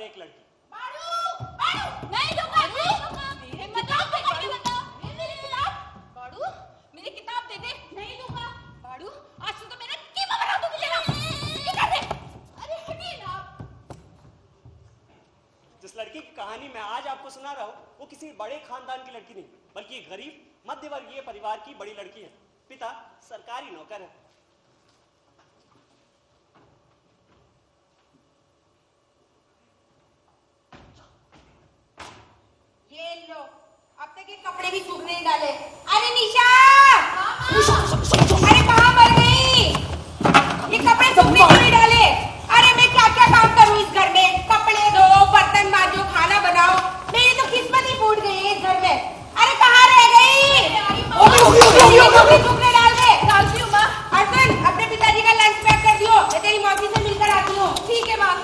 एक लड़की। बाड़ू, बाड़ू, नहीं दूंगा, नहीं दूंगा। मेरे किताब दे दे, बता। मेरी किताब, बाड़ू, मेरी किताब दे दे, नहीं दूंगा। बाड़ू, आज से तो मेरा कीमा बना दूंगी लेना। किताब दे। अरे हटिए ना। जिस लड़की की कहानी मैं आज आपको सुना रहा हूँ, वो किसी बड़े खानदान की लड़की नहीं, बल्कि एक गरीब मध्यवर्गीय परिवार की बड़ी लड़की है। पिता सरकारी नौकर है। ये लो, अब तक ये कपड़े भी सूखने नहीं डाले। अरे निशा, अरे कहाँ मर गई? ये कपड़े सूखने क्यों नहीं डाले? अरे मैं क्या क्या काम करूँ इस घर में? कपड़े धो, बर्तन मांजो, खाना बनाओ। मेरी तो किस्मत ही फूट गई है इस घर में। अरे कहाँ रह गई? कपड़े सूखने डाल दे। डालती हूँ माँ। अर्जुन, अपने पिताजी का लंच पैक कर दियो। मैं तेरी मौसी से मिलकर आती हूँ। ठीक है माँ।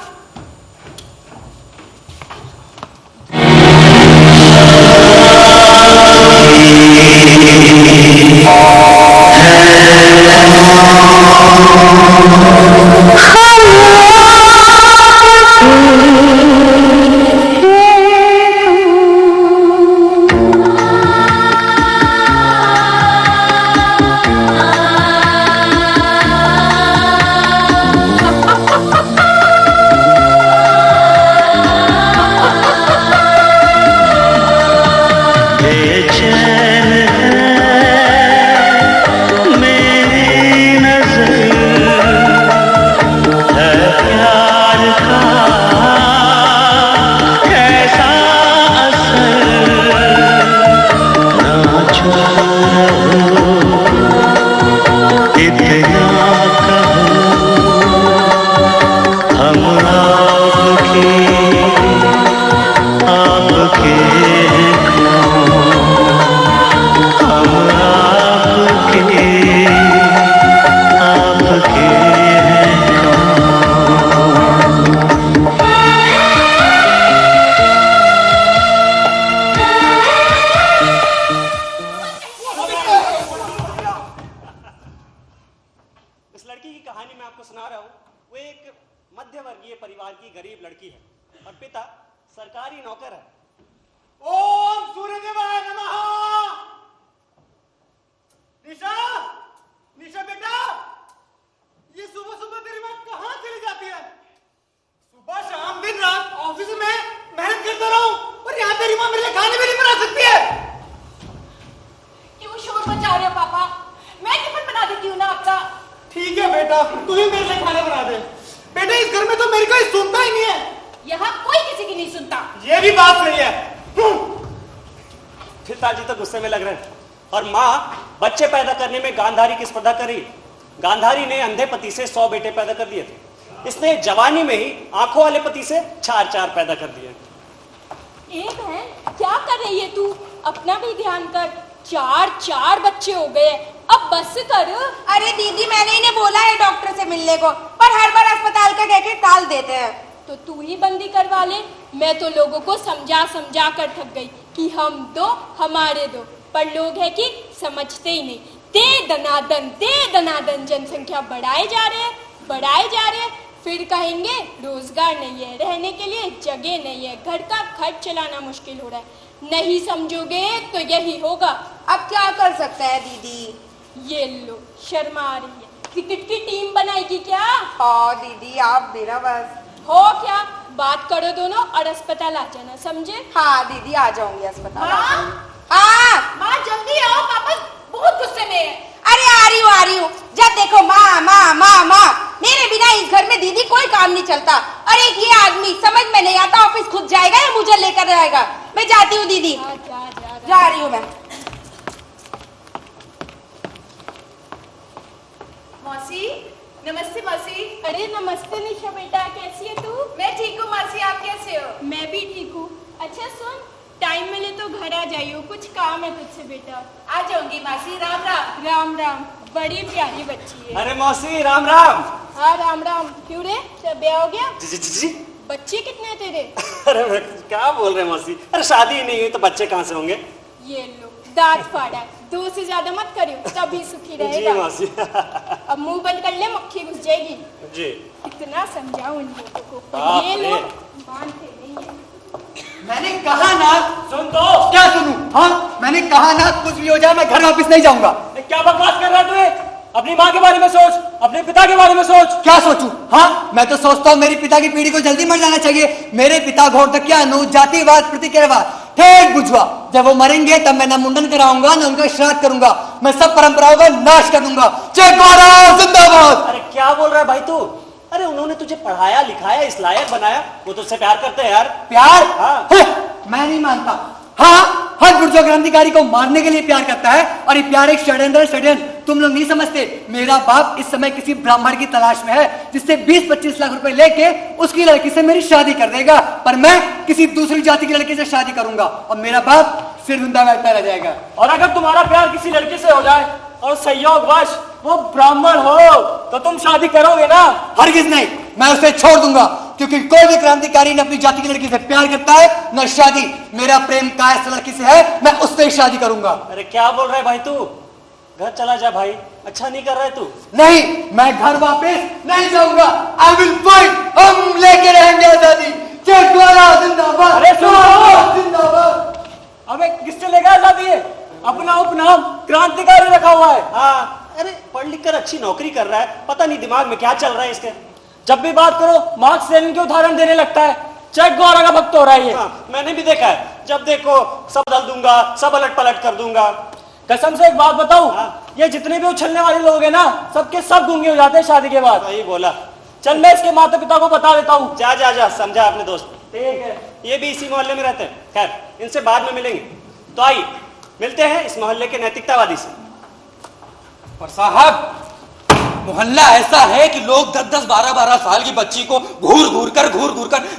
बच्चे पैदा करने में गांधारी की स्पर्धा करी। गांधारी ने अंधे पति से 100 बेटे पैदा कर दिए थे। इसने जवानी में ही आंखों वाले पति से 4 पैदा कर दिए। ए बहन, क्या कर रही है तू? अपना भी ध्यान कर। 4 बच्चे हो गए, अब बस कर। अरे दीदी, मैंने इन्हें बोला है डॉक्टर से मिलने को, पर हर बार अस्पताल का कह के टाल देते हैं। तो तू ही बंदी करवा ले। मैं तो लोगों को समझा समझा कर थक गई कि हम दो, हमारे दो, पर लोग है कि समझते ही नहीं। दे दनादन जनसंख्या बढ़ाए जा रहे हैं। फिर कहेंगे रोजगार नहीं है, रहने के लिए जगह नहीं है, घर का खर्च चलाना मुश्किल हो रहा है। नहीं समझोगे तो यही होगा। अब क्या कर सकते हैं दीदी? ये लो, शर्मा आ रही है। क्रिकेट की टीम बनाएगी क्या? हाँ दीदी, आप देना बस। हो क्या? बात करो दोनों और अस्पताल आ जाना, समझे? हाँ दीदी, आ जाऊंगी अस्पताल। हाँ माँ, जल्दी आओ, पापा बहुत गुस्से में है। अरे आ रही हूँ। जब देखो माँ माँ माँ माँ। मेरे बिना इस घर में दीदी कोई काम नहीं चलता। और एक ये आदमी समझ में नहीं आता, ऑफिस खुद जाएगा या मुझे लेकर जाएगा। मैं जाती हूँ दीदी। जा रही हूँ मैं। मौसी, नमस्ते मौसी। अरे नमस्ते निशा बेटा, कैसी है तू? मैं ठीक हूँ मौसी, आप कैसे हो? मैं भी ठीक हूँ। अच्छा सुन, टाइम मिले तो घर आ जाइयो, कुछ काम है तुझसे बेटा। आ जाऊंगी मौसी। राम राम। राम राम, बड़ी प्यारी बच्ची है। अरे मौसी, राम राम। हाँ राम राम। क्यों रे, सब ब्याह हो गया? जी। बच्चे कितने हैं तेरे? अरे क्या बोल रहे हैं मौसी? अरे शादी ही नहीं हुई तो बच्चे कहाँ से होंगे? ये लो, दांत फाड़ा। 2 से ज्यादा मत करियो, तभी सुखी रहेगा। जी मौसी। अब मुंह बंद कर ले, मक्खी घुस जाएगी। जी। इतना समझाऊं इन लोगों को। ये लो, बांध के कहा ना। सुन तो। क्या सुनूं? हाँ, मैंने कहा ना कुछ भी हो जाए मैं घर वापस नहीं जाऊंगा। क्या बकवास कर रहा है तू ये? अपनी माँ के बारे में सोच, अपने पिता के बारे में सोच। क्या सोचूं? हाँ, मैं तो सोचता हूँ मेरी पिता की पीढ़ी को जल्दी मर जाना चाहिए। मेरे पिता घोरतकियानु जातिवाद प्रतिक्रियावाद ठीक बुझवा। जब वो मरेंगे तब मैं न मुंडन कराऊंगा न उनका श्राद्ध करूंगा। मैं सब परंपराओं का नाश कर दूंगा। चे गौरव जिंदाबाद। अरे क्या बोल रहा है भाई तू? अरे उन्होंने तुझे पढ़ाया लिखाया इस लायक बनाया, वो तुझसे प्यार करते हैं यार। प्यार? हाँ। मैं नहीं मानता। हाँ, हर बुर्जो क्रांतिकारी को मारने के लिए प्यार करता है और ये प्यार एक षड्यंत्र। तुम लोग नहीं समझते। मेरा बाप इस समय किसी ब्राह्मण की तलाश में है जिससे 20-25 लाख रुपए लेके उसकी लड़की से मेरी शादी कर देगा, पर मैं किसी दूसरी जाति की लड़की से शादी करूंगा और मेरा बाप सिर धुंधा बैठता रह जाएगा। और अगर तुम्हारा प्यार किसी लड़की से हो जाए और संयोगवश वो ब्राह्मण हो तो तुम शादी करोगे ना? हरगिज नहीं, मैं उसे छोड़ दूंगा, क्योंकि कोई भी क्रांतिकारी न अपनी जाति की लड़की से प्यार करता है न शादी। मेरा प्रेम कायस्थ लड़की से है, मैं उससे ही शादी करूंगा। अरे क्या बोल रहा है भाई तू? घर चला जा भाई, अच्छा नहीं कर रहा है तू। नहीं, मैं घर वापस नहीं जाऊंगा। आई विल फाइट। हम लेके रहेंगे आजादी। जय द्वारा जिंदाबाद। अरे सुनो। जिंदाबाद। अबे किससे लेगा आजादी? अपना उपनाम क्रांतिकारी रखा हुआ है। हाँ, अरे पढ़ लिख कर अच्छी नौकरी कर रहा है, पता नहीं दिमाग में क्या चल रहा है इसके। जब भी बात करो मार्क्स लेनिन के उदाहरण देने लगता है। चेक गौरा का भक्त हो रहा है ये। हाँ, मैंने भी देखा है, जब देखो सब बदल दूंगा, सब अलट पलट कर दूंगा। कसम से एक बात बताऊं, ये जितने भी उछलने वाले लोग हैं ना, सबके सब गूंगे हो जाते हैं शादी के बाद। वही बोला। चल मैं इसके माता पिता को बता देता हूँ। जा जा जा, समझा अपने दोस्त। ठीक है, ये भी इसी मोहल्ले में रहते हैं। खैर, इनसे बाद में मिलेंगे। तो आइए मिलते हैं इस मोहल्ले के नैतिकतावादी से। पर साहब, मोहल्ला ऐसा है कि लोग 10-10, 12-12 साल की बच्ची को घूर घूर कर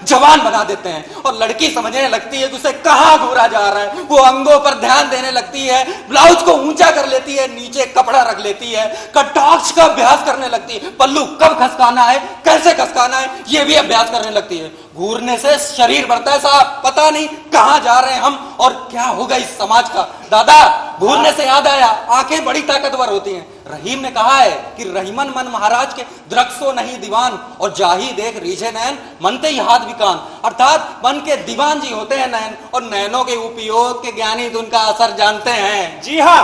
जवान बना देते हैं और लड़की समझने लगती है कि उसे कहाँ घूरा जा रहा है। वो अंगों पर ध्यान देने लगती है, ब्लाउज को ऊंचा कर लेती है, नीचे कपड़ा रख लेती है, कटाक्ष का अभ्यास करने लगती है, पल्लू कब खसकाना है, कैसे खसकाना है, ये भी अभ्यास करने लगती है। घूरने से शरीर बढ़ता है साहब, पता नहीं कहाँ जा रहे हैं हम और क्या होगा इस समाज का। दादा, घूरने से याद आया, आंखें बड़ी ताकतवर होती हैं। रहीम ने कहा है कि रहीमन मन महाराज के द्रक्षो नहीं दीवान और जाही देख रीझे नैन मनते ही हाथ विकान। अर्थात मन के दीवान जी होते हैं नैन, और नैनों के उपयोग के ज्ञानी तो उनका असर जानते हैं। जी हाँ,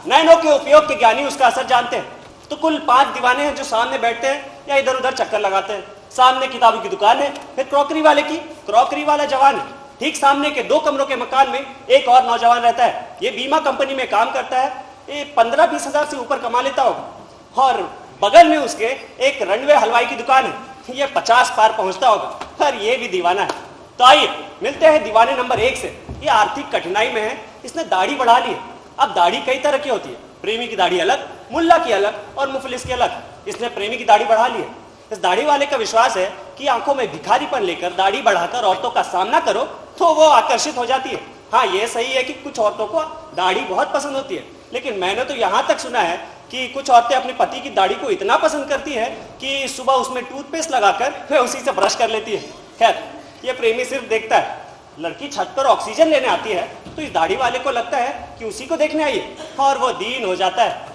नैनों के उपयोग के ज्ञानी उसका असर जानते हैं। तो कुल 5 दीवाने हैं जो सामने बैठते हैं या इधर उधर चक्कर लगाते हैं। सामने किताबों की दुकान है, फिर क्रॉकरी वाले की, क्रॉकरी वाला जवान है। ठीक सामने के 2 कमरों के मकान में एक और नौजवान रहता है। ये बीमा कंपनी में काम करता है। ये 15-20 हजार से ऊपर कमा लेता होगा। और बगल में उसके एक रणवे हलवाई की दुकान है। ये 50 पार पहुंचता होगा, पर ये भी दीवाना है। तो आइए मिलते हैं दीवाने नंबर 1 से। ये आर्थिक कठिनाई में है, इसने दाढ़ी बढ़ा ली है। अब दाढ़ी कई तरह की होती है, प्रेमी की दाढ़ी अलग, मुल्ला की अलग और मुफलिस की अलग। इसने प्रेमी की दाढ़ी बढ़ा ली है। इस दाढ़ी वाले का विश्वास है कि आंखों में भिखारीपन लेकर दाढ़ी बढ़ाकर औरतों का सामना करो तो वो आकर्षित हो जाती है। हाँ, ये सही है कि कुछ औरतों को दाढ़ी बहुत पसंद होती है, लेकिन मैंने तो यहाँ तक सुना है कि कुछ औरतें अपने पति की दाढ़ी को इतना पसंद करती है कि सुबह उसमें टूथपेस्ट लगाकर वे उसी से ब्रश कर लेती है। खैर, ये प्रेमी सिर्फ देखता है। लड़की छत पर ऑक्सीजन लेने आती है तो इस दाढ़ी वाले को लगता है कि उसी को देखने आई है और वो दीन हो जाता है।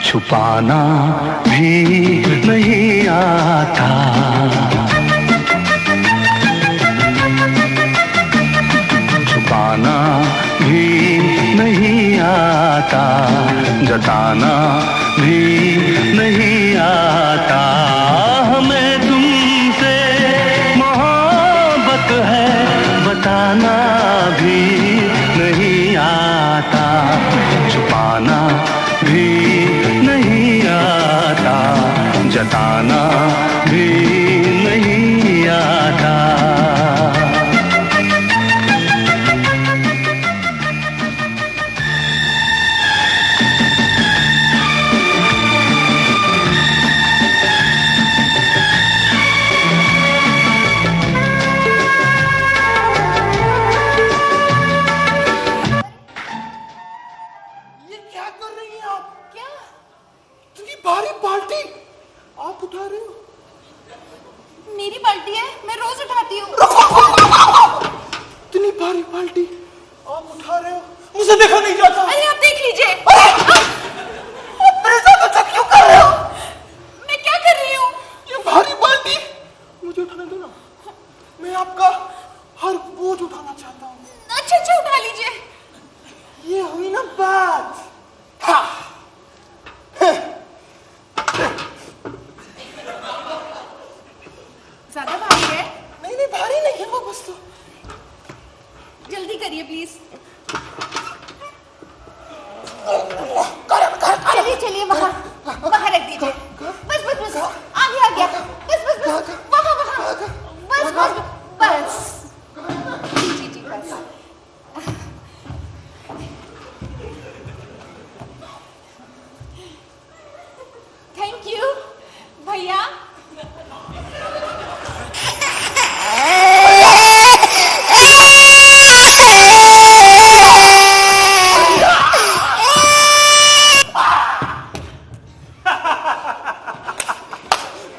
छुपाना भी नहीं आता, छुपाना भी नहीं आता, जताना भी नहीं आता। हमें तुमसे मोहब्बत है बताना भी नहीं आता, छुपाना भी नहीं आता, जताना भी नहीं आता। मेरी बाल्टी है, मैं रोज उठाती हूँ। इतनी भारी बाल्टी आप उठा रहे हो, मुझे देखा नहीं जाता। अरे आप देख लीजिए। मेरे साथ अच्छा क्यों कर रहे हो? मैं क्या कर रही हूँ? ये भारी बाल्टी मुझे उठाने दो ना, मैं आपका हर बोझ उठाना चाहता हूँ। अच्छा उठा लीजिए। ये हुई ना बात। हाँ। ज्यादा भारी है? नहीं भारी नहीं है वो, बस तो जल्दी करिए प्लीज। चलिए वहाँ रख दीजिए। बस आ गया। बस वहाँ बस। जी बस। थैंक यू भैया।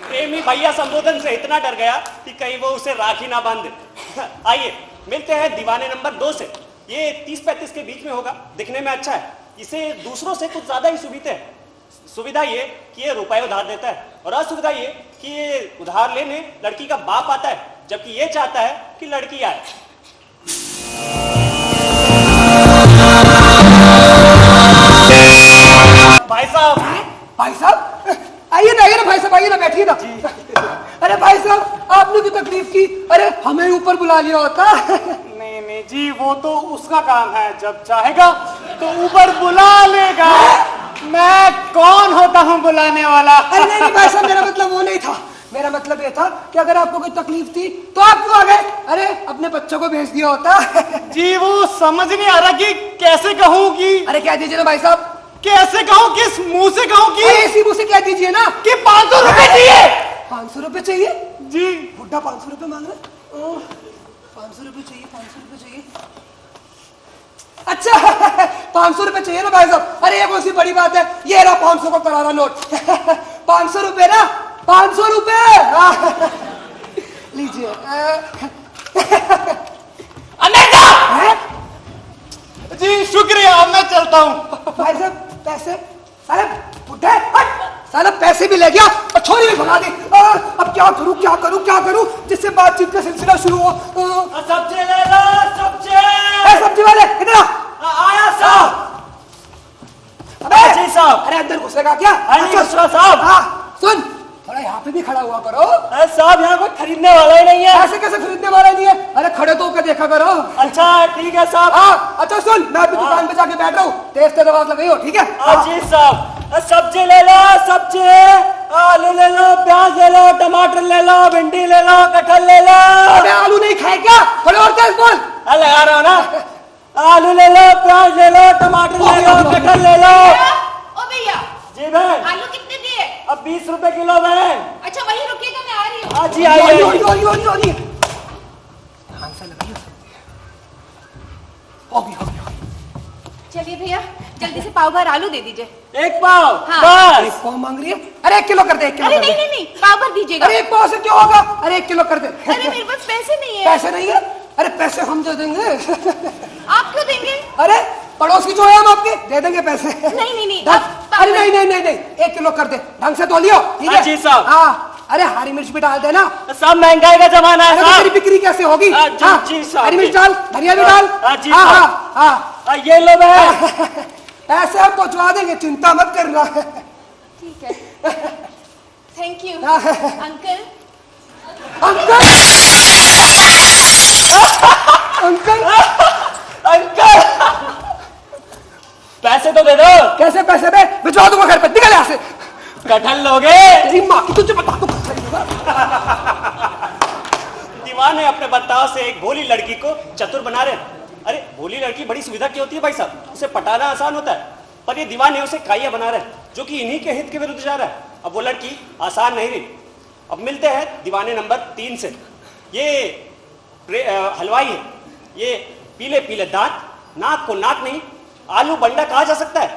प्रेमी भैया संबोधन से इतना डर गया कि कहीं वो उसे राखी ना बांध दे। आइए मिलते हैं दीवाने नंबर 2 से। ये 30-35 के बीच में होगा, दिखने में अच्छा है। इसे दूसरों से कुछ ज्यादा ही सुविधा ये कि ये रुपए उधार देता है, और असुविधा ये कि ये उधार लेने लड़की का बाप आता है, जबकि ये चाहता है कि लड़की आए। भाई साहब आइए ना भाई साहब, आइए ना, बैठिए ना। अरे भाई साहब आपने भी तकलीफ की, अरे हमें ऊपर बुला लिया होता। नहीं जी, वो तो उसका काम है, जब चाहेगा तो ऊपर बुला लेगा। मैं कौन होता हूँ बुलाने वाला? अरे नहीं भाई साहब, मेरा मतलब वो नहीं था। मेरा मतलब ये था कि अगर आपको कोई तकलीफ थी तो आप क्यों आ गए? अरे अपने बच्चों को भेज दिया होता। जी वो समझ नहीं आ रहा कि कैसे कहूँ कि अरे कह दीजिए ना भाई साहब। कैसे कहूँ, किस मुंह से कहूँ कि अरे इसी मुंह से कह दीजिए ना कि 500 रुपए चाहिए। 500 रुपए चाहिए? जी बुड्ढा 500 रुपए मांग रहा है। 500 रुपए चाहिए, 500 रुपए चाहिए। अच्छा 500 रुपए चाहिए ना भाई साहब? अरे ये कौन सी बड़ी बात है, ये रहा 500 का करारा नोट। 500 रुपए ना, 500 रुपए लीजिए। जी शुक्रिया, मैं चलता हूँ। भाई साहब पैसे, अरे बुड्ढे साला पैसे भी ले गया और छोरी भी भगा दी। अब क्या करूं जिससे बातचीत का सिलसिला शुरू हो। सब्जी ले लो, सब्जी वाले इधर आ। आया साहब। अबे जी साहब। अरे अंदर घुसेगा क्या? मिश्रा साहब। हाँ सुन, थोड़ा यहाँ पे भी खड़ा हुआ करो। अरे साहब यहाँ कोई खरीदने वाला ही नहीं है। ऐसे कैसे खरीदने वाला नहीं है? अरे खड़े तो होकर देखा करो। अच्छा ठीक है साहब। हाँ अच्छा सुन, मैं अभी दुकान पे जाके बैठ रहा हूँ, तेज आवाज लगाई हो, ठीक है? जी साहब। सब्जी ले लो, आलू ले लो, प्याज ले लो, टमाटर ले लो, भिंडी ले लो, कटहल ले लो। अरे आलू नहीं खाए क्या? थोड़े और तेज बोल। लगा रहा हूँ ना। आलू ले लो, प्याज ले लो, टमाटर ले लो, कटहल ले लो। ओ भैया जी बहन। आलू कितने दिए? अब 20 रुपए किलो बहन। अच्छा वहीं रुकिएगा, मैं आ रही हूँ। हाँ जी आइए। चलिए भैया जल्दी से पाव भर आलू दे दीजिए। 1 पाव हाँ। बस। 1 पाव मांग रही है? अरे 1 किलो कर दे, 1 किलो अरे कर दे। नहीं पाव भर दीजिएगा। अरे 1 पाव से क्या होगा? अरे 1 किलो कर दे। अरे मेरे पास पैसे नहीं है। पैसे नहीं है? अरे पैसे हम दे देंगे। आप क्यों देंगे? अरे पड़ोसी जो है हम आपके दे देंगे पैसे। नहीं अरे नहीं 1 किलो कर दे, ढंग से तो लियो, ठीक है? हाँ जी साहब। हाँ अरे हरी मिर्च भी डाल देना। सब महंगाई का जमाना है अरे तो साहब। तेरी बिक्री कैसे होगी? जी साहब। हरी मिर्च डाल, धनिया भी डाल। हाँ जी हाँ हाँ। ये लो बहन। पैसे हम पहुंचवा देंगे, चिंता मत करना। ठीक है थैंक यू हाँ। अंकल। अंकल अंकल अंकल पैसे तो दे दो। कैसे पैसे बे? भिजवा दूंगा घर पे, निकल यहाँ से। कटहल लोगे? तेरी माँ की तुझे बता दूं। दीवाने अपने बर्ताव से एक भोली लड़की को चतुर बना रहे हैं। अरे भोली लड़की बड़ी सुविधा की होती है भाई साहब, उसे पटाना आसान होता है, पर ये दीवाने उसे काया बना रहे हैं, जो कि इन्हीं के हित के विरुद्ध जा रहा है। अब वो लड़की आसान नहीं रही। अब मिलते हैं दीवाने नंबर 3 से। ये हलवाई है, ये पीले पीले दांत, नाक को नाक नहीं आलू बंडा कहा जा सकता है।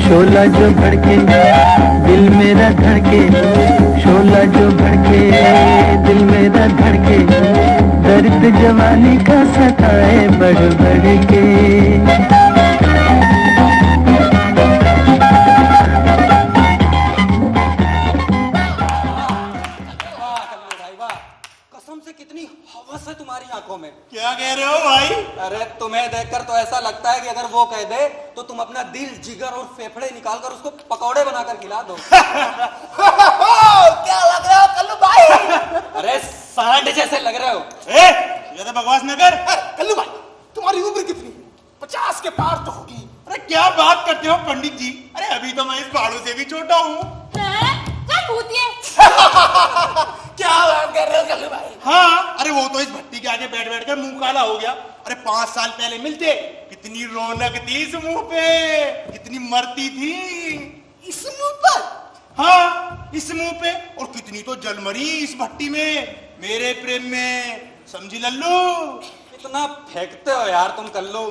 शोला जो भड़के दिल मेरा धड़के, शोला जो भड़के दिल मेरा धड़के, दर्द जवानी का सताए बढ़ बढ़ के। वाह कल्लू भाई वाह, कसम से कितनी हवस है तुम्हारी आंखों में। क्या कह रहे हो भाई? अरे तुम्हें देखकर तो ऐसा लगता है कि अगर वो कह दे तो तुम अपना दिल, जिगर और फेफड़े निकालकर उसको पकौड़े बनाकर खिला दो। क्या लग रहा हो कल्लू भाई? अरे सांड जैसे लग रहे हो। ज्यादा बकवास न कर। कल्लू भाई तुम्हारी उम्र कितनी? 50 के पार तो होगी। अरे क्या बात करते हो पंडित जी? अरे अभी तो मैं इस बाड़ू से भी छोटा हूँ। क्या बात कर रहे हो कल्लू भाई? हाँ, अरे वो तो इस भट्टी के आगे बैठ बैठ कर मुंह काला हो गया। अरे 5 साल पहले मिलते कितनी रौनक थी इस मुंह पे, कितनी मरती थी इस मुंह पर। हाँ, इस मुंह पे, और कितनी तो जलमरी इस भट्टी में, मेरे प्रेम में, समझी लल्लू? इतना फेंकते हो यार तुम कल्लू।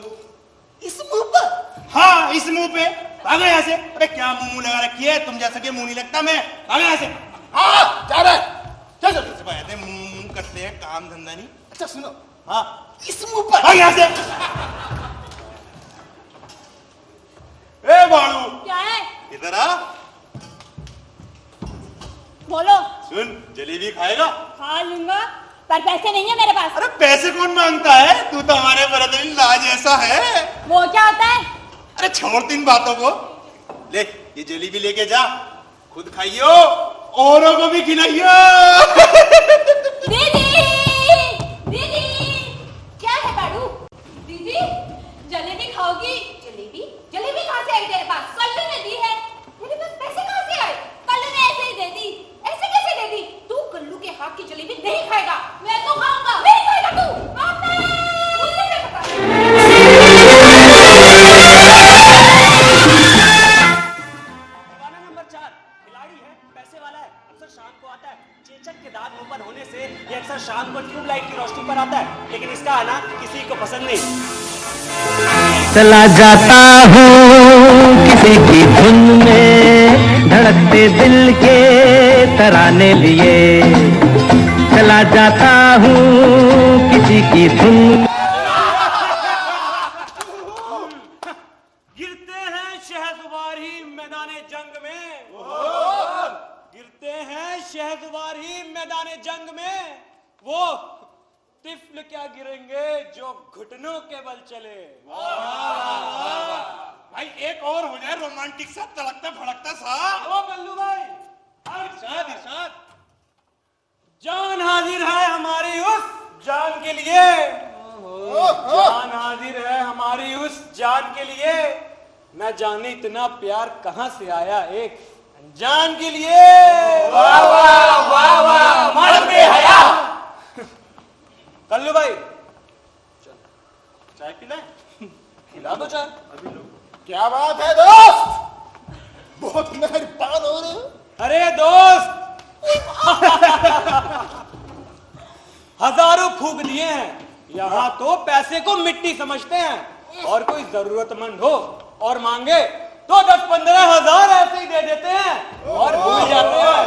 इस मुंह पर? हाँ, इस मुंह पे। भागो यहाँ से। अरे क्या मुंह लगा रखी है, तुम जैसा कि मुंह नहीं लगता मैं। भागो यहाँ से। हाँ, जा रहा है। चल चल चल, भाई मुंह करते हैं, काम धंधा नहीं। अच्छा सुनो, हाँ, इस मुंह पर। भाग यहाँ से। ए बालू, क्या है? इधर आ। बोलो। सुन, जलेबी खाएगा? खा लूंगा, पर पैसे नहीं है मेरे पास। अरे पैसे कौन मांगता है? तू तो हमारे ब्रदर-इन-लॉ जैसा है। वो क्या होता है? अरे छोड़ तीन बातों को, ले ये जलेबी लेके जा, खुद खाइयो, औरों को भी खिलाइयो। दीदी, दीदी, क्या है बाड़ू? दीदी, जलेबी खाओगी? जलेबी? जलेबी कहाँ से आई तेरे पास? कल्लू ने दी है। मेरे पास पैसे कहाँ से आए? कल्लू ने ऐसे ही दे दी। ऐसे कैसे दे दी? तू कल्लू के हाथ की जलेबी नहीं खाएगा। मैं तो खाऊंगा। नहीं खाएगा तू। मुझे नहीं पता। दीवाना नंबर 4 खिलाड़ी है, पैसे वाला है, अक्सर शाम को आता है। चेचक के दांत मुंह पर होने से ये अक्सर शाम को ट्यूबलाइट की रोशनी पर आता है, लेकिन इसका आना किसी को पसंद नहीं। चला जाता हूँ किसी की धुन में, धड़कते दिल के तराने लिए, चला जाता हूँ किसी की धुन में। गिरते हैं शहसवार ही मैदाने जंग में, गिरते हैं शहसवार ही मैदाने जंग में, वो तिफल क्या गिरेंगे जो घुटनों के बल चले। भाई एक और हो जाए रोमांटिक सा, तड़कता भड़कता सा। ओ कल्लू भाई, इरशाद इरशाद। जान हाजिर है हमारी उस जान के लिए, जान हाजिर है हमारी उस जान के लिए, न जाने इतना प्यार कहां से आया एक अनजान के लिए। वाह वाह वाह वाह, मर्द बेहया। कल्लू भाई, चाय पिलाएं? खिला दो चाय। क्या बात है दोस्त, बहुत मेहरबान हो रहे हो। अरे दोस्त, हजारों फूक दिए हैं, यहाँ तो पैसे को मिट्टी समझते हैं, और कोई जरूरतमंद हो और मांगे तो 10-15 हजार ऐसे ही दे देते हैं और भूल जाते हैं।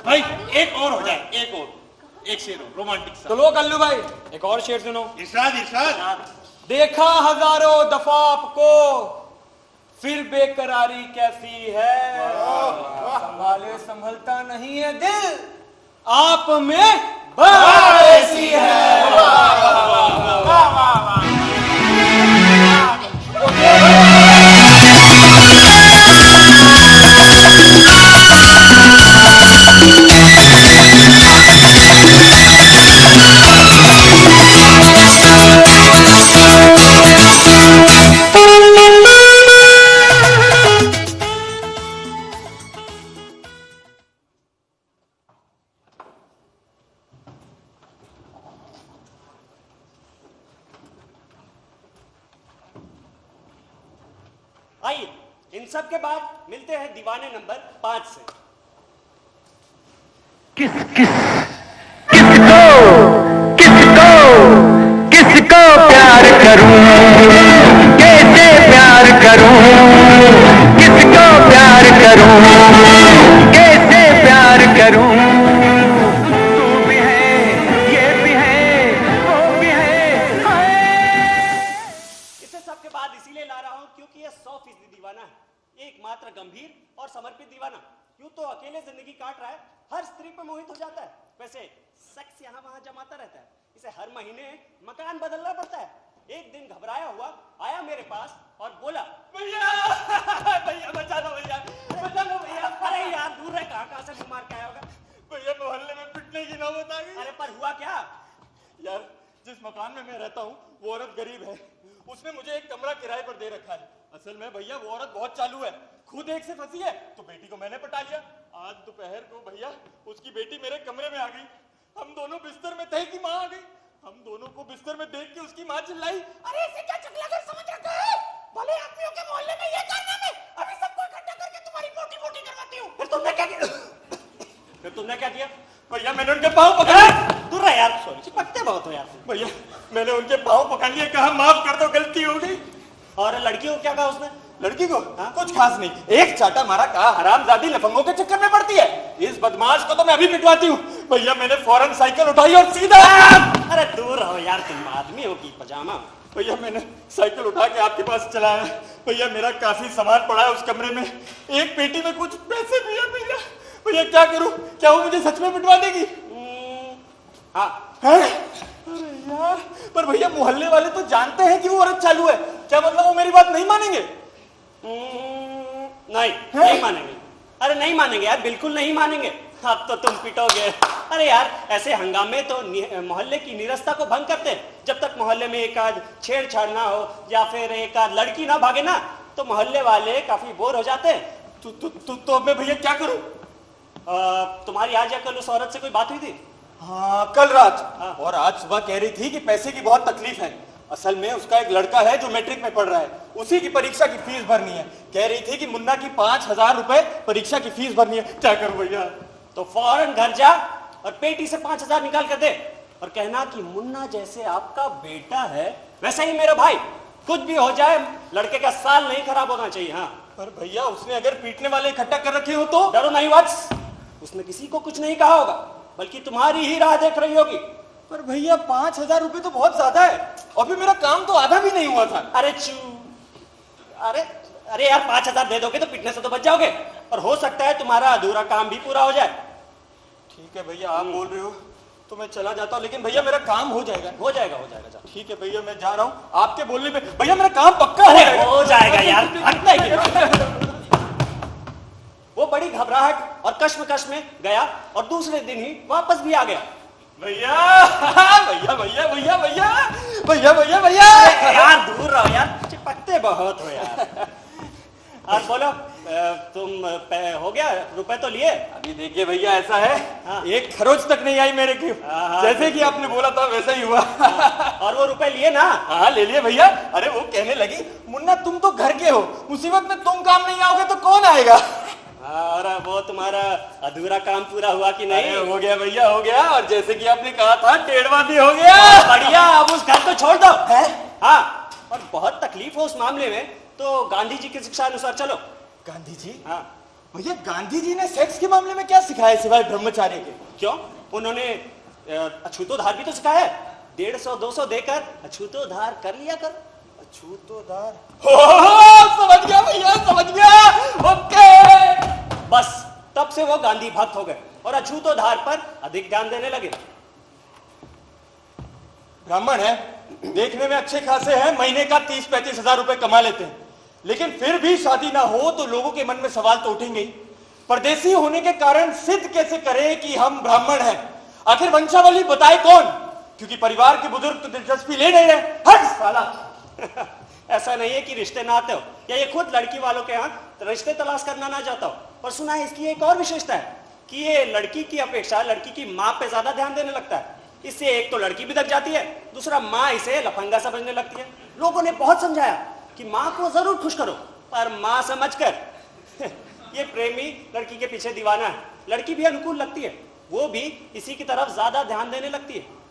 भाई एक और हो जाए, एक और, एक शेर हो रोमांटिक सा। तो लो कल्लू भाई, एक और शेर सुनो। इरशाद इरशाद। देखा हजारों दफा आपको, फिर बेकरारी कैसी है, संभाले संभलता नहीं है दिल, आप में बात ऐसी है। इन सब के बाद मिलते हैं दीवाने नंबर 5 से। किसको प्यार करूं, कैसे प्यार करूं, किसको प्यार करूं, कैसे प्यार करूं, तू भी है, ये भी है, वो भी है, इसे सबके बाद इसीलिए ला रहा हूं क्योंकि ये 100% दीवाना है, एकमात्र गंभीर और समर्पित दीवाना। यूं तो अकेले जिंदगी काट रहा है, हर स्त्री पे मोहित हो जाता है, वैसे सेक्स यहाँ वहां जमाता रहता है, इसे हर महीने मकान बदलना पड़ता है। एक दिन घबराया हुआ आया मेरे पास और बोला, भैया भैया बचा दो भैया, बचा दो भैया। अरे यार दूर है, कहाँ से मार के आया होगा। भैया मोहल्ले में पिटने की नौबत आ गई। अरे पर हुआ क्या? यार जिस मकान में मैं रहता हूँ वो औरत गरीब है, उसने मुझे एक कमरा किराए पर दे रखा है। असल में भैया वो औरत बहुत चालू है, खुद एक से फंसी है, तो बेटी को मैंने पटा लिया। आज दोपहर को भैया उसकी बेटी मेरे कमरे में आ गई, हम दोनों बिस्तर में थे कि माँ आ गई। हम दोनों को बिस्तर में देख के उसकी माँ चिल्लाई, अरे इसे क्या चकलाकर समझ रखा है, भले आदमियों के मोहल्ले में ये कारनामे, अभी सबको इकट्ठा करके तुम्हारी पोटी पोटी करवाती हूँ। फिर तुमने क्या किया? फिर तुमने क्या किया? भैया मैंने उनके पाँव पकड़े। दूर रह यार, चिपकते बहुत हो यार। भैया मैंने उनके पाँव पकड़ लिए, कहा माफ कर दो, गलती हो गई। और लड़की को क्या कहा उसने? लड़की को कुछ खास नहीं, एक चाटा मारा, कहा हरामजादी लफंगों के चक्कर में पड़ती है, इस बदमाश को तो मैं अभी पिटवाती हूँ। भैया मैंने फौरन साइकिल उठाई और सीधा। अरे दूर रहो यार, तुम आदमी हो कि पजामा। भैया मैंने साइकिल उठा के आपके पास चलाया। भैया मेरा काफी सामान पड़ा है उस कमरे में, एक पेटी में कुछ पैसे भी है। भैया भैया क्या करूं, क्या वो मुझे सच में पिटवा देगी? हाँ अरे यार, पर भैया मोहल्ले वाले तो जानते हैं कि वो औरत चालू है, क्या मतलब वो मेरी बात नहीं मानेंगे? नहीं मानेंगे। अरे नहीं मानेंगे यार, बिल्कुल नहीं मानेंगे। अब तो तुम पिटोगे। अरे यार ऐसे हंगामे तो मोहल्ले की नीरसता को भंग करते हैं। जब तक मोहल्ले में एक आध छेड़छाड़ ना हो या फिर एक आध लड़की ना भागे ना, तो मोहल्ले वाले काफी बोर हो जाते हैं। तो अब मैं भैया क्या करूं? तुम्हारी आज या कल उस औरत से कोई बात हुई थी? हाँ कल रात। और आज सुबह कह रही थी कि पैसे की बहुत तकलीफ है। असल में उसका एक लड़का है जो मैट्रिक में पढ़ रहा है, उसी की परीक्षा की फीस भरनी है। कह रही थी कि मुन्ना की 5,000 रुपए परीक्षा की फीस भरनी है। क्या करूं भैया? तो फौरन घर जा और पेटी से 5,000 निकाल कर दे और कहना कि मुन्ना जैसे आपका बेटा है वैसे ही मेरा भाई, कुछ भी हो जाए लड़के का साल नहीं खराब होना चाहिए। हाँ पर भैया उसने अगर पीटने वाले इकट्ठा कर रखे हो तो? डरो नहीं वत्स, उसने किसी को कुछ नहीं कहा होगा, बल्कि तुम्हारी ही राह देख रही होगी। पर भैया 5,000 रुपए तो बहुत ज्यादा है, और फिर मेरा काम तो आधा भी नहीं हुआ था। अरे अरे यार 5,000 दे दोगे तो पिटने से तो बच जाओगे, और हो सकता है तुम्हारा अधूरा काम भी पूरा हो जाए। ठीक है भैया, आप बोल रहे हो तो मैं चला जाता हूँ, लेकिन भैया मेरा काम हो जाएगा। हो जाएगा जा। ठीक है भैया मैं जा रहा हूँ, आपके बोलने पे भैया मेरा काम पक्का हो जाएगा यार। वो बड़ी घबराहट और कश्मकश में गया और दूसरे दिन ही वापस भी आ गया। भैया भैया भैया भैया भैया भैया भैया भैया यार दूर रहो यार, चिपकते बहुत हो यार। और बोलो तुम हो गया, रुपए तो लिए? अभी देखिए भैया ऐसा है, हाँ। एक खरोच तक नहीं आई मेरे की। जैसे कि आपने बोला था वैसा ही हुआ। और वो रुपए लिए ना? हाँ ले लिए भैया। अरे वो कहने लगी, मुन्ना तुम तो घर के हो, मुसीबत में तुम काम नहीं आओगे तो कौन आएगा? और वो तुम्हारा अधूरा काम पूरा हुआ कि नहीं? हो गया भैया हो गया, और जैसे कि आपने कहा था टेढ़वा भी हो गया। बढ़िया, अब उस घर को छोड़ दो। हाँ, और बहुत तकलीफ हो उस मामले में तो गांधी जी की शिक्षा अनुसार चलो। गांधी जी? हाँ भैया गांधी जी ने सेक्स के मामले में क्या सिखाया सिवाय ब्रह्मचार्य के? क्यों, उन्होंने अछूतोधार भी तो सिखाया है। 150-200 देकर अछूतोधार कर लिया कर। अछूतोधार? समझ गया भैया, समझ गया। ओके बस तब से वो गांधी भक्त हो गए और अछूतोधार पर अधिक ध्यान देने लगे। ब्राह्मण है, देखने में अच्छे खासे हैं, महीने का 30-35 हजार रुपए कमा लेते हैं, लेकिन फिर भी शादी ना हो तो लोगों के मन में सवाल तो उठेंगे ही। परदेसी होने के कारण सिद्ध कैसे करें कि हम ब्राह्मण हैं? आखिर वंशावली बताए कौन? क्योंकि परिवार के बुजुर्ग तो दिलचस्पी ले नहीं रहे। हट साला। ऐसा नहीं है कि रिश्ते ना आते हो या ये खुद लड़की वालों के यहाँ रिश्ते तलाश करना ना चाहता हो, पर सुना है इसकी एक और विशेषता है कि ये लड़की की अपेक्षा लड़की की माँ पे ज्यादा ध्यान देने लगता है। इससे एक तो लड़की भी दब जाती है, दूसरा माँ इसे लफंगा समझने लगती है। लोगों ने बहुत समझाया कि माँ को जरूर खुश करो पर माँ समझकर ये प्रेमी लड़की के पीछे दीवाना है। लड़की भी अनुकूल लगती है, वो भी इसी की तरफ ज्यादा ध्यान देने लगती है।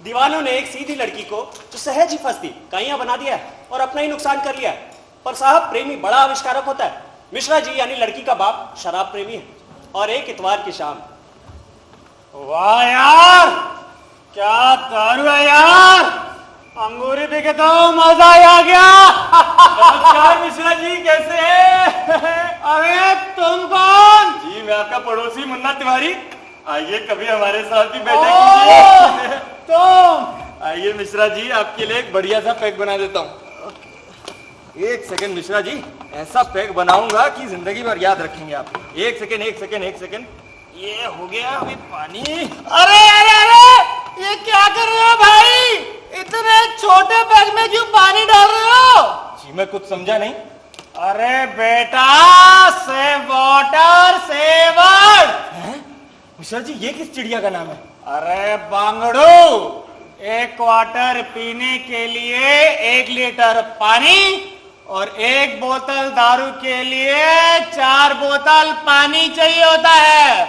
दीवानों ने एक सीधी लड़की को जो सहज ही फंसती काइयां बना दिया है और अपना ही नुकसान कर लिया है। पर साहब, प्रेमी बड़ा आविष्कारक होता है। मिश्रा जी यानी लड़की का बाप शराब प्रेमी है। और एक इतवार की शाम, वाह यार, क्या दारू है यार, अंगूरी भी कहता हूँ, मजा ही आ गया। नमस्कार मिश्रा जी, कैसे हैं? अरे तुम कौन? जी मैं आपका पड़ोसी मुन्ना तिवारी। आइए कभी हमारे साथ भी बैठे कीजिए। तुम आइए मिश्रा जी, आपके लिए एक बढ़िया सा पैक बना देता हूँ। एक सेकंड मिश्रा जी, ऐसा पैक बनाऊंगा कि जिंदगी भर याद रखेंगे आप। एक सेकंड, ये हो गया अभी पानी। अरे अरे अरे, ये क्या कर रहे हो भाई? इतने छोटे बैग में क्यों पानी डाल रहे हो? जी मैं कुछ समझा नहीं। अरे बेटा, save water, save word. Mishra ji, ये किस चिड़िया का नाम है? अरे बांगड़ू, एक क्वार्टर पीने के लिए 1 लीटर पानी और 1 बोतल दारू के लिए 4 बोतल पानी चाहिए होता है।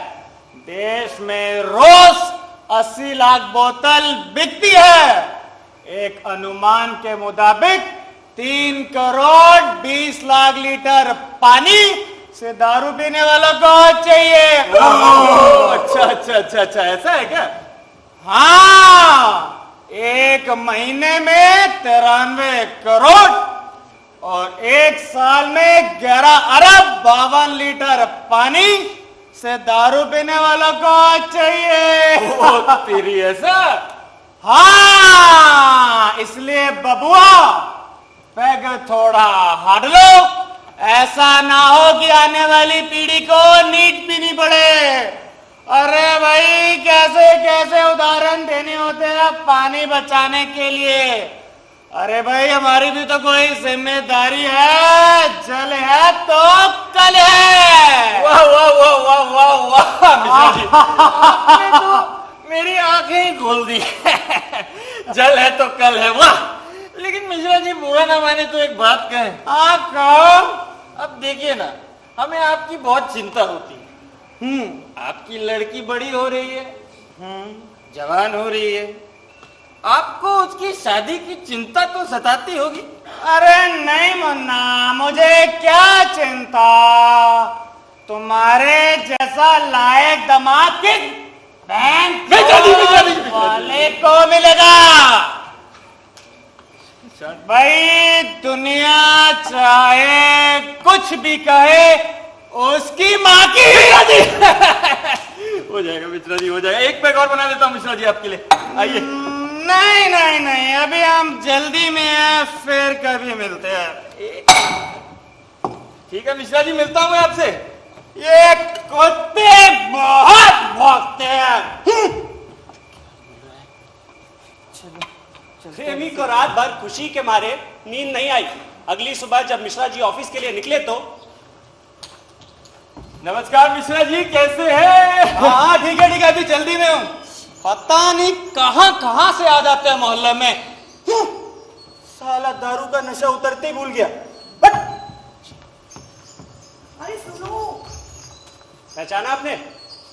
देश में रोज 80 लाख बोतल बिकती है। एक अनुमान के मुताबिक 3 करोड़ 20 लाख लीटर पानी से दारू पीने वालों को चाहिए। अच्छा, ऐसा है क्या? हाँ, एक महीने में 93 करोड़ और 1 साल में 11 अरब 52 लीटर पानी से दारू पीने वालों को चाहिए। तेरी ऐसा? हाँ, इसलिए बबुआ पैग थोड़ा हट लो, ऐसा ना हो कि आने वाली पीढ़ी को नीट पीनी पड़े। अरे भाई, कैसे कैसे उदाहरण देने होते हैं पानी बचाने के लिए। अरे भाई, हमारी भी तो कोई जिम्मेदारी है। जल है तो कल है। वाह वाह वाह वाह वाह वाह मिश्रा जी, आपने तो मेरी आंखें ही खोल दी। जल है तो कल है, वाह। लेकिन मिश्रा जी, बुरा ना माने तो एक बात कहें। आप कहो। अब देखिए ना, हमें आपकी बहुत चिंता होती है। आपकी लड़की बड़ी हो रही है, जवान हो रही है, आपको उसकी शादी की चिंता तो सताती होगी। अरे नहीं मुन्ना, मुझे क्या चिंता, तुम्हारे जैसा लायक दामाद किस बैंक वाले को मिलेगा? भाई, दुनिया चाहे कुछ भी कहे, उसकी माँ की हो जाएगा मिश्रा जी, हो जाएगा। एक पैक और बना देता हूँ मिश्रा जी आपके लिए, आइए। नहीं नहीं नहीं, अभी हम जल्दी में हैं, फिर कभी मिलते हैं। ठीक है मिश्रा जी, मिलता हूँ मैं आपसे। ये कुत्ते बहुत भौंकते हैं। प्रेमी को रात भर खुशी के मारे नींद नहीं आई। अगली सुबह जब मिश्रा जी ऑफिस के लिए निकले तो, नमस्कार मिश्रा जी, कैसे हैं? हाँ ठीक है, अभी जल्दी में हूँ। पता नहीं कहाँ कहाँ से आ जाते हैं मोहल्ले में। साला दारू का नशा उतरते ही भूल गया। अरे सुनो, पहचाना आपने?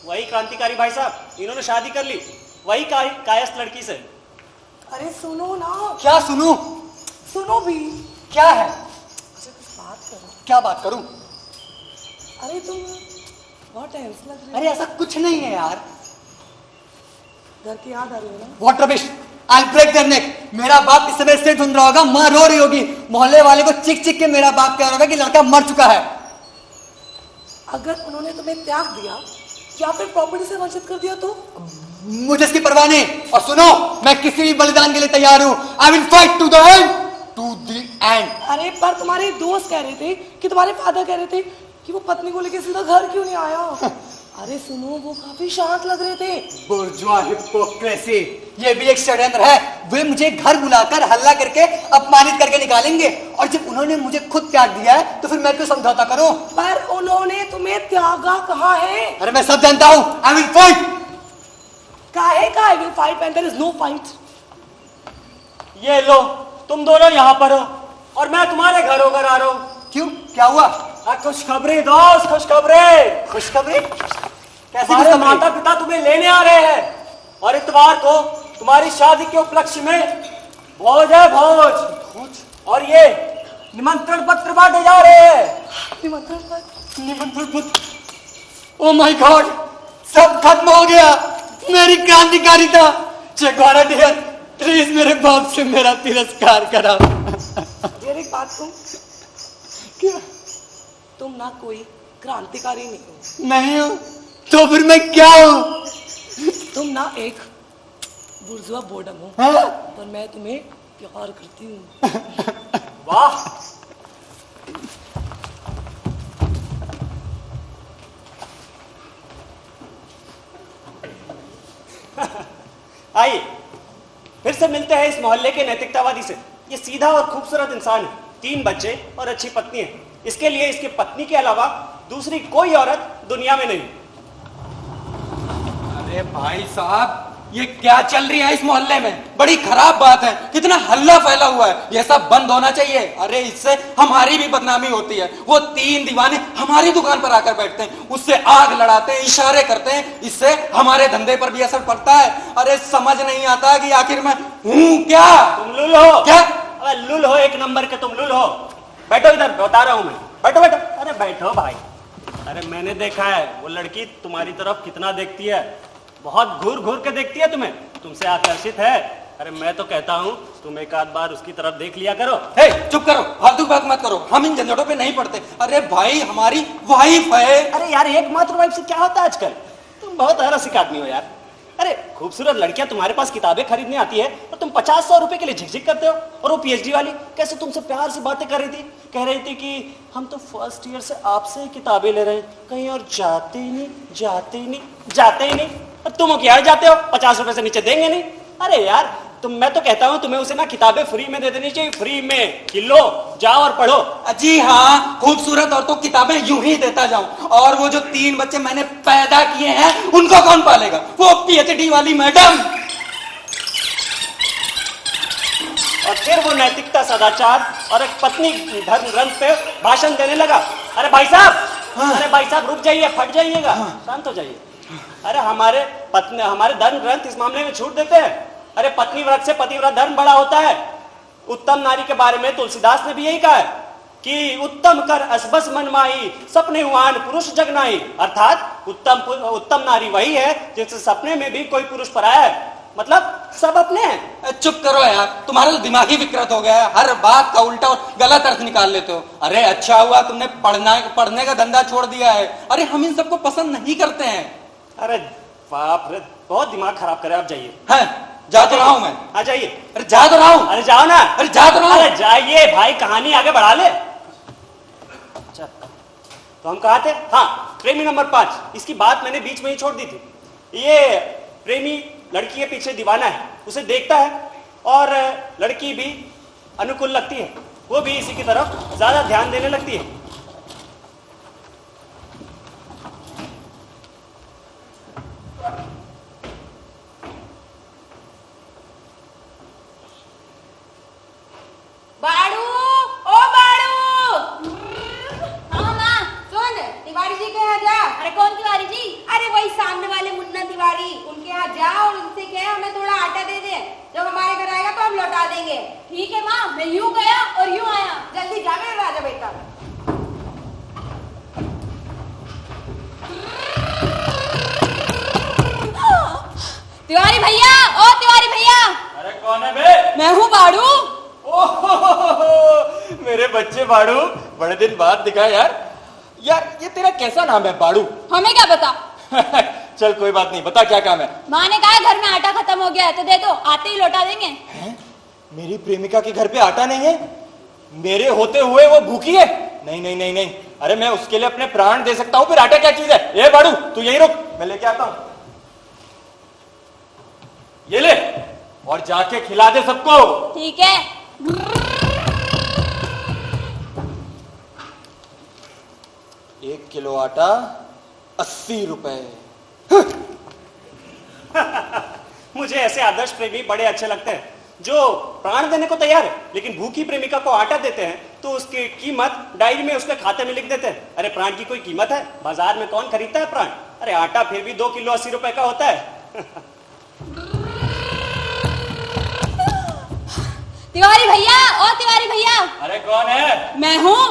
वही क्रांतिकारी भाई साहब, इन्होंने शादी कर ली वही कायस्थ लड़की से। अरे सुनो ना, क्या सुनूं? सुनो भी। क्या है? बात करो। क्या बात करूं? अरे तुम बहुत टेंस लग रही अरे ऐसा कुछ नहीं है यार। घर की याद आ रही है ना? What rubbish, I break their neck. मेरा बाप इस समय से सुन रहा होगा, माँ रो रही होगी, मोहल्ले वाले को चिक चिक के मेरा बाप कह रहा होगा कि लड़का मर चुका है। अगर उन्होंने तुम्हें त्याग दिया या फिर प्रॉपर्टी से वंचित कर दिया तो? मुझे इसकी परवाह नहीं। और सुनो, मैं किसी भी बलिदान के लिए तैयार हूं। I will fight to the end, to the end. अरे पर तुम्हारे दोस्त कह रहे थे कि तुम्हारे फादर कह रहे थे कि वो पत्नी को लेकर सीधा घर क्यों नहीं आया? अरे सुनो, वो काफी शांत लग रहे थे। बुर्जुआ हिपोक्रेसी, ये भी एक षड्यंत्र है। वे मुझे घर बुलाकर हल्ला करके अपमानित करके निकालेंगे, और जब उन्होंने मुझे खुद त्याग दिया है तो फिर मैं क्यों समझौता करूं? पर उन्होंने तुम्हें त्यागा कहाँ है? अरे मैं सब जानता हूं। I will fight. काहे का I will fight when there is no fight? ये लो, तुम दोनों यहाँ पर हो और मैं तुम्हारे घर होकर आ रहा हूँ। क्यों, क्या हुआ? खुशखबरी दोस्त, खुशखबरी। खुशखबरी? कैसी हमारे खुशखबरी? माता पिता तुम्हें लेने आ रहे हैं और इतवार को तुम्हारी शादी के उपलक्ष्य में भोज है, भोज। और ये निमंत्रण पत्र बांटे जा रहे हैं। निमंत्रण पत्र? ओह माय गॉड, सब खत्म हो गया। मेरी क्रांतिकारिता। चेगवारा डियर, प्लीज मेरे बाप से मेरा तिरस्कार करा। यार एक बात कहूं, क्या? तुम ना कोई क्रांतिकारी नहीं हो। नहीं हूं तो फिर मैं क्या हूं? तुम ना एक बुर्जुआ बोर्डम हो। हाँ? पर मैं तुम्हें प्यार करती हूँ। वाह, आइए फिर से मिलते हैं इस मोहल्ले के नैतिकतावादी से। ये सीधा और खूबसूरत इंसान है, 3 बच्चे और अच्छी पत्नी है। इसके लिए इसकी पत्नी के अलावा दूसरी कोई औरत दुनिया में नहीं। अरे भाई साहब, ये क्या चल रही है इस मोहल्ले में? बड़ी खराब बात है, कितना हल्ला फैला हुआ है। ये सब बंद होना चाहिए। अरे इससे हमारी भी बदनामी होती है। वो 3 दीवाने हमारी दुकान पर आकर बैठते हैं, उससे आग लड़ाते हैं, इशारे करते हैं, इससे हमारे धंधे पर भी असर पड़ता है। अरे समझ नहीं आता कि आखिर मैं हूँ क्या? तुम लुल हो क्या? अरे लुल हो, 1 नंबर के तुम लुल हो। बैठो इधर, बता रहा हूं मैं। बैठो बैठो, अरे बैठो भाई। अरे मैंने देखा है वो लड़की तुम्हारी तरफ कितना देखती है, बहुत घूर घूर के देखती है तुम्हें, तुमसे आकर्षित है। अरे मैं तो कहता हूँ तुम एक आध बार उसकी तरफ देख लिया करो। हे, चुप करो, फालतू बात मत करो, हम इन झंझटों पे नहीं पड़ते। अरे भाई, हमारी वाइफ है। अरे यार, एकमात्र वाइफ से क्या होता है आजकल? तुम बहुत रसिक आदमी हो यार। अरे खूबसूरत लड़कियां तुम्हारे पास किताबें खरीदने आती है और तुम 50-100 रुपए के लिए झिकझिक करते हो। और वो पीएचडी वाली कैसे तुमसे प्यार से बातें कर रही थी, कह रही थी कि हम तो फर्स्ट ईयर से आपसे ही किताबें ले रहे हैं, कहीं और जाते ही नहीं, जाते ही नहीं, जाते ही नहीं। और तुम क्या जाते हो, 50 रुपए से नीचे देंगे नहीं। अरे यार मैं तो कहता हूं तुम्हें उसे ना किताबें फ्री में दे देनी चाहिए, फ्री में कि लो जाओ और पढ़ो। जी हाँ, खूबसूरत और तो किताबें यूं ही देता जाऊं। और वो जो 3 बच्चे मैंने पैदा किए हैं उनको कौन पालेगा? वो पीएचडी वाली मैडम। और फिर वो नैतिकता, सदाचार और एक पत्नी धर्म ग्रंथ पे भाषण देने लगा। अरे भाई साहब, अरे भाई साहब रुक जाइए, फट जाइएगा, शांत हो जाइए। अरे हमारे धर्म ग्रंथ इस मामले में छूट देते हैं। अरे पत्नी व्रत से पतिव्रत धर्म बड़ा होता है। उत्तम नारी के बारे में तुलसीदास ने भी यही कहा है कि उत्तम कर असबस मन माही, सपने हुआन पुरुष जगनाई। अर्थात उत्तम नारी वही है जिससे सपने में भी कोई पुरुष पराया है, मतलब सब अपने हैं। चुप करो यार, तुम्हारा तो दिमाग ही विकृत हो गया है, हर बात का उल्टा और गलत अर्थ निकाल लेते हो। अरे अच्छा हुआ तुमने पढ़ने का धंधा छोड़ दिया है। अरे हम इन सबको पसंद नहीं करते हैं। अरे बाप रे, बहुत दिमाग खराब करे। आप जाइए। हैं, जा तो रहा हूं मैं। आ जाइए। अरे जा तो रहा हूं। अरे जाओ ना। अरे जा तो रहा हूं। अरे जाइए भाई, कहानी आगे बढ़ा ले। अच्छा, तो हम कहा थे, हाँ, प्रेमी नंबर 5। इसकी बात मैंने बीच में ही छोड़ दी थी। ये प्रेमी लड़की के पीछे दीवाना है, उसे देखता है और लड़की भी अनुकूल लगती है, वो भी इसी की तरफ ज्यादा ध्यान देने लगती है। बाड़ू, ओ बाड़ू। हाँ माँ। सुन, तिवारी जी के यहाँ जा। अरे कौन तिवारी जी? अरे वही सामने ले। ठीक है माँ, मैं यूं गया और यूं आया। जल्दी जा मेरा राजा बेटा। तिवारी भैया, ओ तिवारी भैया। अरे कौन है बे? मैं हूँ बाड़ू। ओह मेरे बच्चे बाड़ू, बड़े दिन बाद दिखा यार। यार ये तेरा कैसा नाम है बाड़ू? हमें क्या पता। चल कोई बात नहीं, बता क्या काम है? माँ ने कहा घर में आटा खत्म हो गया है तो दे दो, आते ही लौटा देंगे। हैं? मेरी प्रेमिका के घर पे आटा नहीं है? मेरे होते हुए वो भूखी है? नहीं नहीं नहीं नहीं, अरे मैं उसके लिए अपने प्राण दे सकता हूँ, फिर आटा क्या चीज है? ए बाड़ू तू यहीं रुक, मैं लेके आता हूँ। ये ले और जाके खिला दे सबको। ठीक है। 1 किलो आटा 80 रुपए। मुझे ऐसे आदर्श प्रेमी बड़े अच्छे लगते हैं जो प्राण देने को तैयार है लेकिन भूखी प्रेमिका को आटा देते हैं तो उसकी कीमत डायरी में उसके खाते में लिख देते हैं। अरे प्राण की कोई कीमत है? बाजार में कौन खरीदता है प्राण? अरे आटा फिर भी 2 किलो 80 रुपए का होता है। तिवारी भैया, ओ तिवारी भैया। अरे कौन है? मैं हूँ।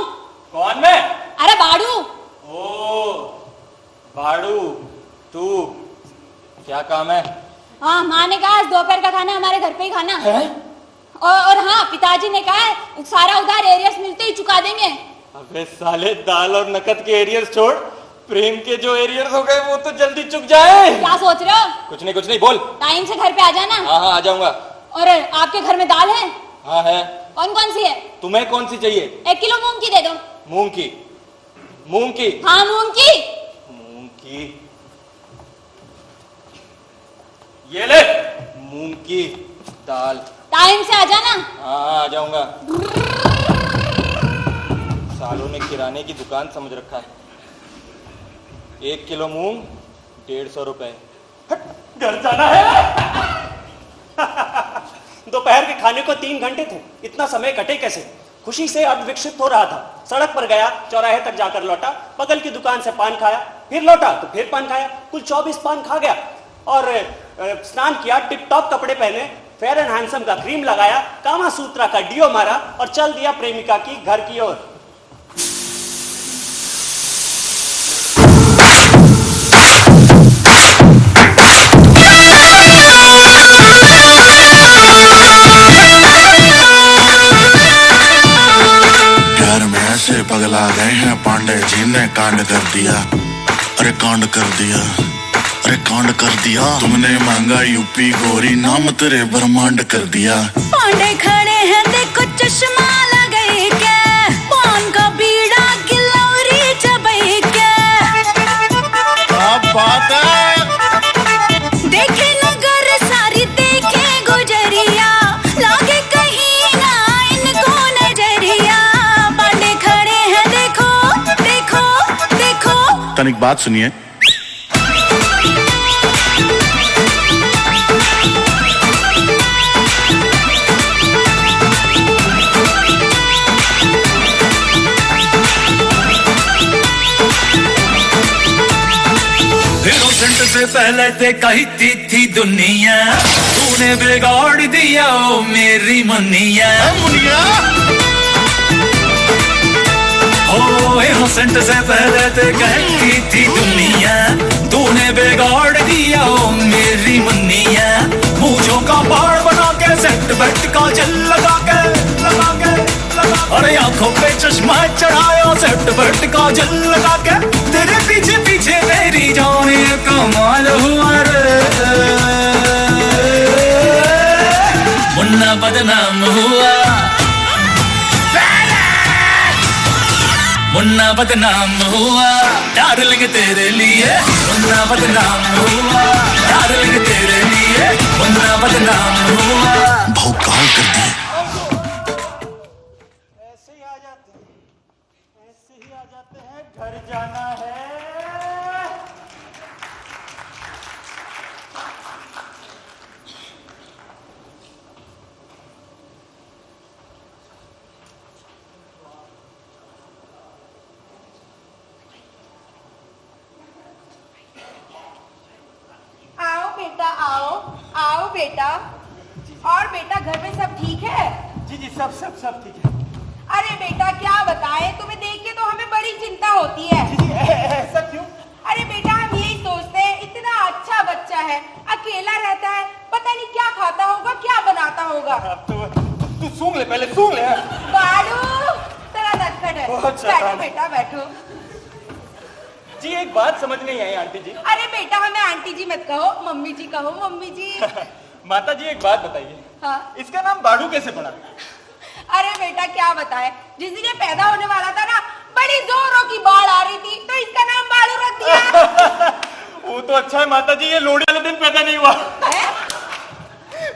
कौन मैं? अरे बाड़ू। ओ बाड़ू, तू क्या काम है? हाँ, माँ ने कहा दोपहर का खाना हमारे घर पे ही खाना है? और हाँ, पिताजी ने कहा सारा उधार एरियस मिलते ही चुका देंगे। अबे साले, दाल और नकद के एरियर्स छोड़, प्रेम के जो एरियर्स हो गए वो तो जल्दी चुक जाए। क्या सोच रहे हो? कुछ नहीं बोल। टाइम से घर पे आ जाना। हाँ आ जाऊंगा। और आपके घर में दाल है? हाँ है। कौन कौन सी है? तुम्हें कौन सी चाहिए? 1 किलो मूंग की दे दो। मूंग की? मूंग की? हाँ मूंग की। मूंग की, ये ले मूंग की दाल। टाइम से आ जाना। हाँ आ जाऊंगा। सालों ने किराने की दुकान समझ रखा है। 1 किलो मूंग 150 रुपए। घर जाना है। दोपहर के खाने को 3 घंटे थे, इतना समय कटे कैसे? खुशी से अर्ध विकसित हो रहा था। सड़क पर गया, चौराहे तक जाकर लौटा, बगल की दुकान से पान खाया, फिर लौटा तो फिर पान खाया, कुल 24 पान खा गया और स्नान किया, टिप टॉप कपड़े पहने, फेयर एंड हैंडसम का क्रीम लगाया, कामा सूत्रा का डियो मारा और चल दिया प्रेमिका की घर की ओर। से पगला गए हैं, पांडे जी ने कांड कर दिया। अरे कांड कर दिया, अरे कांड कर दिया। तुमने मांगा यूपी गोरी, नाम तेरे ब्रह्मांड कर दिया। पांडे खड़े हैं देखो चश्मा लगाए के, पान का बीड़ा गिलौरी चबाए के। क्या बात है? देखे नगर सारी देखे गुजरिया, लागे कहीं ना इनको नजरिया। पांडे खड़े हैं देखो देखो देखो। तनिक बात सुनिए। इनोसेंट से पहले ते कहती थी दुनिया, तूने बिगाड़ दिया ओ मेरी मुनिया। मुनिया हो इनोसेंट से पहले ते कहती थी दुनिया, तूने बिगाड़ दिया ओ मेरी मुनिया। मूंछों का बाढ़ बना के, सेट बेट का जल लगा के, लगा के, लगा। अरे आंखों पे चश्मा चढ़ाया, सेट बेट का जल लगा के। तेरे पीछे पीछे मेरी जाने कमाल हुआ रे, मुन्ना बदनाम हुआ, मुन्ना बदनाम हुआ। डार्लिंग तेरे लिए मुन्ना बदनाम हुआ, डार्लिंग तेरे लिए मुन्ना बदनाम हुआ। भौकाल कर दिए। ऐसे ही आ जाते हैं, ऐसे ही आ जाते हैं, घर जाना है। आओ बेटा आओ, आओ बेटा। और बेटा घर में सब ठीक है? जी जी सब सब सब ठीक है। अरे बेटा क्या बताएं, तुम्हें देख के तो हमें बड़ी चिंता होती है। जी ऐसा क्यों? अरे बेटा हम यही सोचते हैं, इतना अच्छा बच्चा है, अकेला रहता है, पता नहीं क्या खाता होगा, क्या बनाता होगा। अब तो तू सूंघ ले, पहले सूंघ ले। बालू तेरा नटखट है। बैठो बेटा बैठो। जी एक बात समझ नहीं आई आंटी जी। अरे बेटा हमें आंटी जी मत कहो, मम्मी जी कहो, मम्मी जी। माता जी एक बात बताइए, हाँ इसका नाम बाड़ू कैसे पड़ा? अरे बेटा क्या बताए, जिस दिन ये पैदा होने वाला था ना, बड़ी जोरों की बाढ़ आ रही थी, तो इसका नाम बाड़ू रख दिया। वो तो अच्छा है माता जी, ये लोहड़ी वाले दिन पैदा नहीं हुआ।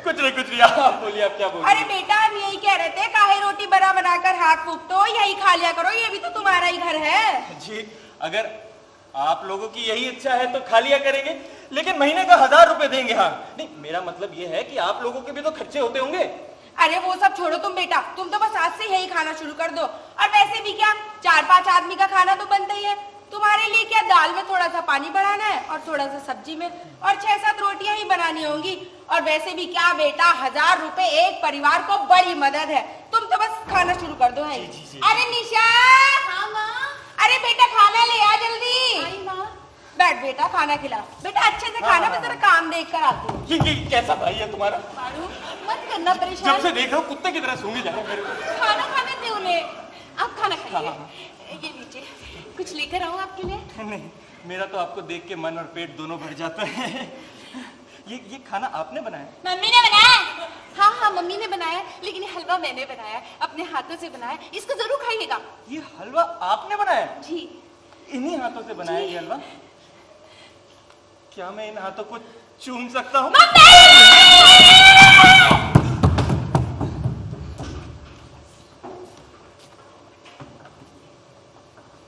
कुछ नहीं आप बोलिए, आप क्या बोलिए? अरे बेटा हम यही कह रहे थे, काहे रोटी बना बनाकर हाथ फूकते हो, यही खा लिया करो, ये भी तो तुम्हारा ही घर है। जी अगर आप लोगों की यही इच्छा है तो खा लिया करेंगे, लेकिन महीने का 1000 रुपए देंगे। हाँ नहीं, मेरा मतलब ये है कि आप लोगों के भी तो खर्चे होते होंगे। अरे वो सब छोड़ो तुम बेटा, तुम तो बस आज से यही खाना शुरू कर दो। और वैसे भी क्या 4-5 आदमी का खाना तो बनता ही है, तुम्हारे लिए क्या दाल में थोड़ा सा पानी बढ़ाना है और थोड़ा सा सब्जी में, और 6-7 रोटियां ही बनानी होंगी। और वैसे भी क्या बेटा 1000 रुपए एक परिवार को बड़ी मदद है, तुम तो बस खाना शुरू कर दो। है अरे निशा। हाँ माँ। अरे बेटा खाना ले आ जल्दी। आई माँ। बैठ बेटा खाना खिला। बेटा अच्छे से खाना, मैं तेरा काम देख कर आती हूँ। ये कैसा भाई है तुम्हारा? बाड़ू मत करना परेशान। जब से देख रहा हूँ कुत्ते की तरह सूंघे जा रहे हैं मेरे को। खाना खाने दे उन्हें, आप खाना खाइए। ये लीजिए, कुछ लेकर आऊँ आपके लिए? नहीं, मेरा तो आपको देख के मन और पेट दोनों भर जाता है। ये खाना आपने बनाया? मम्मी ने बनाया। हाँ हाँ मम्मी ने बनाया, लेकिन ये हलवा मैंने बनाया, अपने हाथों से बनाया, इसको जरूर खाइएगा। ये हलवा आपने बनाया? जी। इन्हीं हाथों से बनाया ये हलवा? क्या मैं इन हाथों को चूम सकता हूँ?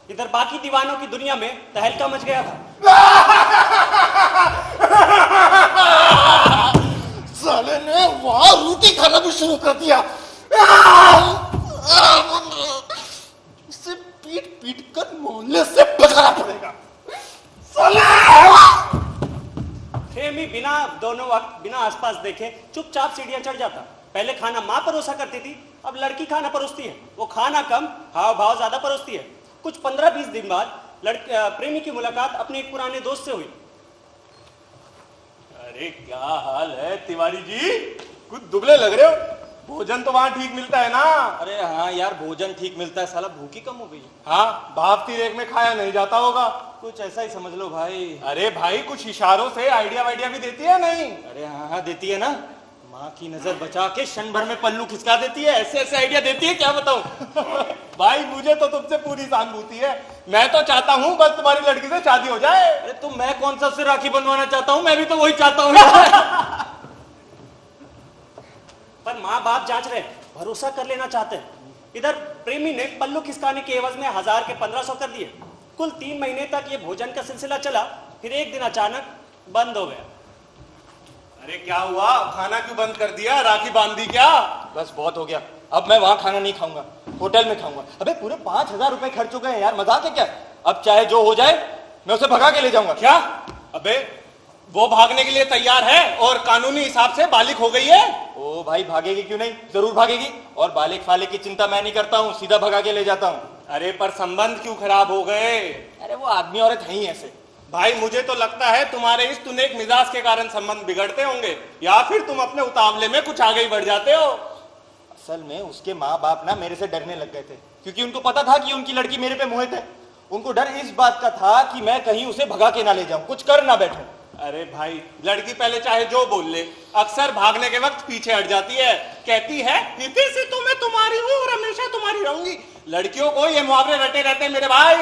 इधर बाकी दीवानों की दुनिया में तहलका मच गया था। साले ने वहां रोटी खाना भी शुरू कर दिया। इसे पीट पीट कर मोहल्ले से भगाना पड़ेगा। प्रेमी बिना दोनों वक्त बिना आसपास देखे चुपचाप सीढ़ियां चढ़ जाता। पहले खाना माँ परोसा करती थी, अब लड़की खाना परोसती है। वो खाना कम, हाव भाव ज्यादा परोसती है। कुछ 15-20 दिन बाद प्रेमी की मुलाकात अपने एक पुराने दोस्त से हुई। अरे क्या हाल है तिवारी जी, कुछ दुबले लग रहे हो। भोजन तो वहाँ ठीक मिलता है ना? अरे हाँ यार, भोजन ठीक मिलता है, साला भूखी कम हो गई। हाँ, भावती रेख में खाया नहीं जाता होगा। कुछ ऐसा ही समझ लो भाई। अरे भाई कुछ इशारों से आइडिया वाइडिया भी देती है नहीं? अरे हाँ हाँ देती है ना, माँ की नजर बचा के क्षण भर में पल्लू खिसका देती है। ऐसे ऐसे आइडिया देती है, क्या बताऊं। भाई मुझे तो तुमसे पूरी सहानुभूति है। मैं तो चाहता हूँ बस तुम्हारी लड़की से शादी हो जाए। अरे तो मैं कौन सा उससे राखी बनवाना चाहता हूँ, मैं भी तो वही चाहता हूँ। पर माँ बाप जांच रहे, भरोसा कर लेना चाहते हैं। इधर प्रेमी ने पल्लू खिसकाने के एवज में 1000 के 1500 कर दिए। कुल 3 महीने तक ये भोजन का सिलसिला चला, फिर एक दिन अचानक बंद हो गया। अरे क्या हुआ, खाना क्यों बंद कर दिया? राखी बांध दी क्या? बस बहुत हो गया, अब मैं वहां खाना नहीं खाऊंगा, होटल में खाऊंगा। अबे पूरे 5000 रुपए खर्च हो गए हैं यार, मजाक है क्या? अब चाहे जो हो जाए मैं उसे भगा के ले जाऊंगा। क्या? अबे वो भागने के लिए तैयार है और कानूनी हिसाब से बालिग हो गई है। ओ भाई भागेगी क्यों नहीं, जरूर भागेगी। और बालिग फालिग की चिंता मैं नहीं करता हूँ, सीधा भगा के ले जाता हूँ। अरे पर संबंध क्यों खराब हो गए? अरे वो आदमी औरत है ही ऐसे। भाई मुझे तो लगता है तुम्हारे इस तुनेक मिजाज के कारण संबंध बिगड़ते होंगे, या फिर तुम अपने उतावले में कुछ आगे ही बढ़ जाते हो। असल में उसके माँ बाप ना मेरे से डरने लग गए थे, क्योंकि उनको पता था कि उनकी लड़की मेरे पे मोहित है। उनको डर इस बात का था कि मैं कहीं उसे भगा के ना ले जाऊं, कुछ कर ना बैठूं। अरे भाई लड़की पहले चाहे जो बोल ले, अक्सर भागने के वक्त पीछे हट जाती है। कहती है फिर से तो मैं तुम्हारी हूँ और हमेशा तुम्हारी रहूंगी। लड़कियों को ये मुहावरे रटे रहते हैं मेरे भाई।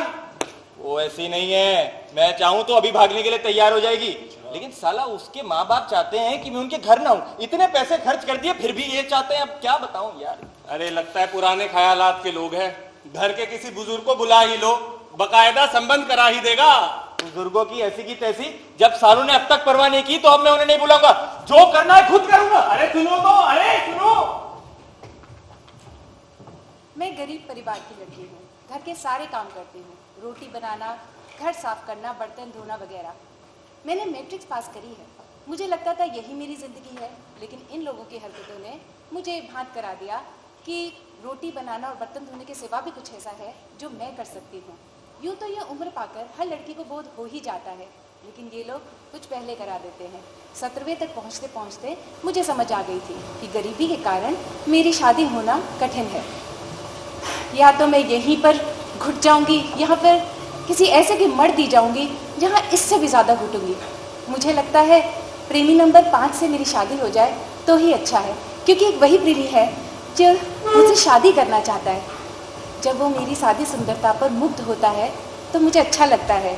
वो ऐसी नहीं है, मैं चाहूं तो अभी भागने के लिए तैयार हो जाएगी, लेकिन साला उसके माँ बाप चाहते हैं कि मैं उनके घर ना हूं। इतने पैसे खर्च कर दिए फिर भी ये चाहते हैं, अब क्या बताऊं यार। अरे लगता है पुराने ख्यालात के लोग हैं। घर के किसी बुजुर्ग को बुला ही लो, बकायदा संबंध करा ही देगा। बुजुर्गों की ऐसी की तैसी, जब सालों ने अब तक परवाह नहीं की तो अब मैं उन्हें नहीं बुलाऊंगा, जो करना है खुद करूंगा। अरे सुनो तो, अरे सुनो। मैं गरीब परिवार की लड़की हूँ, घर के सारे काम करती हूँ, रोटी बनाना, घर साफ करना, बर्तन धोना वगैरह। मैंने मैट्रिक्स पास करी है, मुझे लगता था यही मेरी जिंदगी है, लेकिन इन लोगों की हरकतों ने मुझे भांत करा दिया कि रोटी बनाना और बर्तन धोने के सिवा भी कुछ ऐसा है जो मैं कर सकती हूँ। यूँ तो ये उम्र पाकर हर लड़की को बोध हो ही जाता है, लेकिन ये लोग कुछ पहले करा देते हैं। 17वें तक पहुँचते पहुँचते मुझे समझ आ गई थी कि गरीबी के कारण मेरी शादी होना कठिन है। या तो मैं यहीं पर घुट जाऊंगी या फिर किसी ऐसे की मर दी जाऊंगी जहाँ इससे भी ज़्यादा घुटूंगी। मुझे लगता है प्रेमी नंबर 5 से मेरी शादी हो जाए तो ही अच्छा है, क्योंकि एक वही प्रेमी है जो मुझसे शादी करना चाहता है। जब वो मेरी सादी सुंदरता पर मुग्ध होता है तो मुझे अच्छा लगता है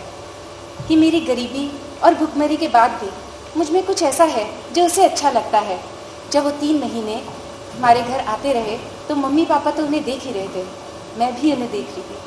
कि मेरी गरीबी और भुखमरी के बाद भी मुझ में कुछ ऐसा है जो उसे अच्छा लगता है। जब वो 3 महीने हमारे घर आते रहे तो मम्मी पापा तो उन्हें देख ही रहे थे, मैं भी उन्हें देख रही थी।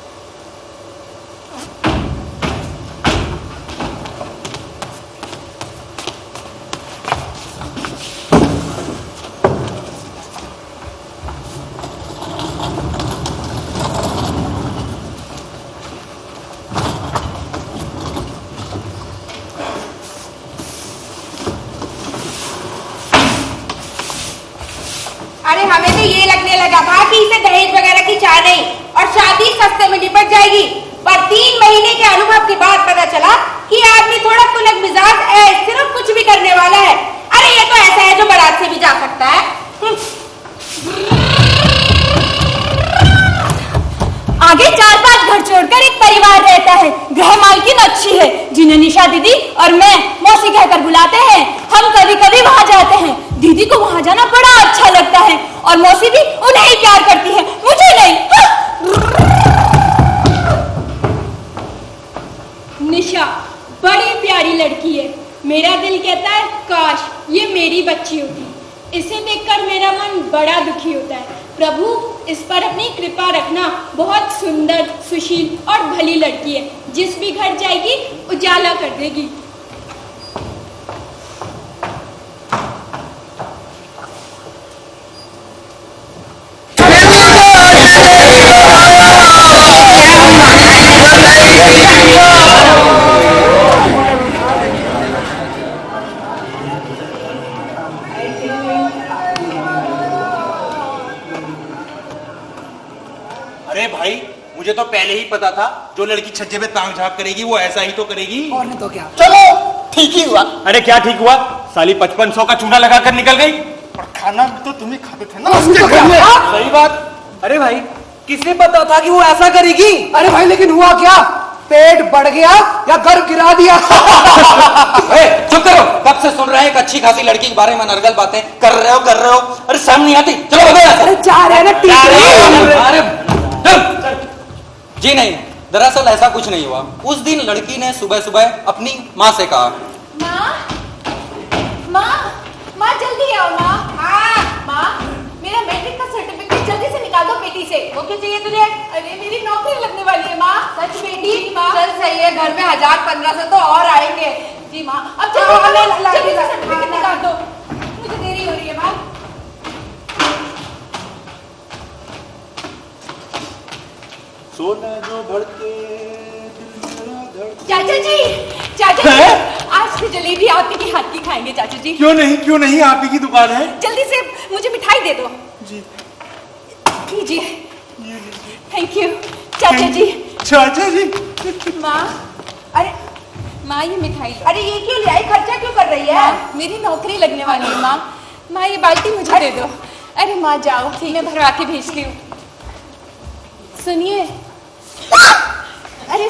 अरे हमें तो ये लगने लगा था कि इसे दहेज वगैरह की चाह नहीं और शादी सस्ते में निपट जाएगी, पर 3 महीने के अनुभव के बाद पता चला कि आदमी थोड़ा खुनक मिजाज सिर्फ कुछ भी करने वाला है। अरे ये तो ऐसा है जो बारात से भी जा सकता है। आगे 4-5 घर छोड़कर एक परिवार रहता है। गृह मालकिन अच्छी है जिन्हें निशा दीदी और मैं मौसी कहकर बुलाते हैं। हम कभी कभी वहाँ जाते हैं। दीदी को वहाँ जाना बड़ा अच्छा लगता है और मौसी भी उन्हें ही प्यार करती है, मुझे नहीं। निशा बड़ी प्यारी लड़की है। मेरा दिल कहता है काश ये मेरी बच्ची होती। इसे देखकर मेरा मन बड़ा दुखी होता है। प्रभु इस पर अपनी कृपा रखना। बहुत सुंदर, सुशील और भली लड़की है, जिस भी घर जाएगी उजाला कर देगी। अरे भाई, मुझे तो पहले ही पता था जो लड़की छज्जे पे तांग झांक करेगी वो ऐसा ही तो करेगी। और नहीं तो क्या। चलो ठीक ही हुआ। अरे क्या ठीक हुआ, साली 5500 का चूना लगाकर निकल गई। पर खाना भी तो तुम ही खाते थे ना उसके घर में। सही बात। अरे भाई, किसे पता था कि वो ऐसा करेगी? अरे भाई, लेकिन हुआ क्या? पेट बढ़ गया या घर गिरा दिया? चुप करो, कब से सुन रहे हैं एक अच्छी खासी लड़की के बारे में नरगल बातें कर रहे हो। अरे शर्म नहीं आती? चलो बदलो यहाँ से। अरे जा रहे हैं ना, अरे जी नहीं, दरअसल ऐसा कुछ नहीं हुआ। उस दिन लड़की ने सुबह सुबह अपनी माँ से कहा, माँ जल्दी आओ माँ। हाँ माँ, मेरा मैट्रिक का सर्टिफिकेट जल्दी से निकाल दो पेटी से। वो क्यों चाहिए तुझे? अरे मेरी नौकरी लगने वाली है माँ। सच बेटी? माँ चल सही है, घर में 1000-1500 तो और आएंगे। जी माँ, अब जल्दी से सर्टिफिकेट निकाल दो, मुझे देरी हो रही है माँ। सोना जो भड़के चाचा जी, आज की जलेबी आप ही के हाथ की खाएंगे चाचा जी। क्यों नहीं, आप ही की दुकान है। जल्दी से मुझे मिठाई दे दो। जी लीजिए। थैंक यू चाचा जी। चाचा जी। माँ, अरे माँ ये मिठाई। अरे ये क्यों ले आई? खर्चा क्यों कर रही है? मेरी नौकरी लगने वाली है माँ ये बाल्टी मुझे दे दो। अरे माँ जाओ, मैं भरवा के भेजती हूँ। सुनिए, अरे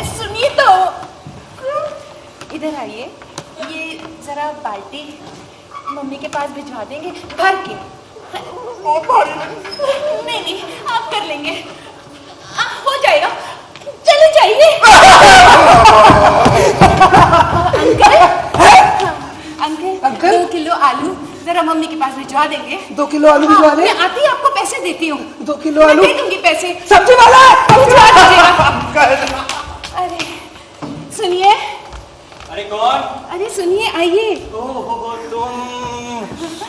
सुनिए तो, इधर आइए। ये जरा बाल्टी मम्मी के पास भिजवा देंगे भर के। नहीं आप कर लेंगे, हो जाएगा, चले जाइए। अंकल 2 किलो आलू जरा मम्मी के पास भिजवा देंगे। 2 किलो आलू भिजवा दे। मैं आती आपको पैसे देती हूँ। 2 किलो आलू दे दूंगी पैसे। सब्जी वाला भिजवा दीजिएगा। अरे सुनिए। अरे कौन? अरे सुनिए, आइए। तुम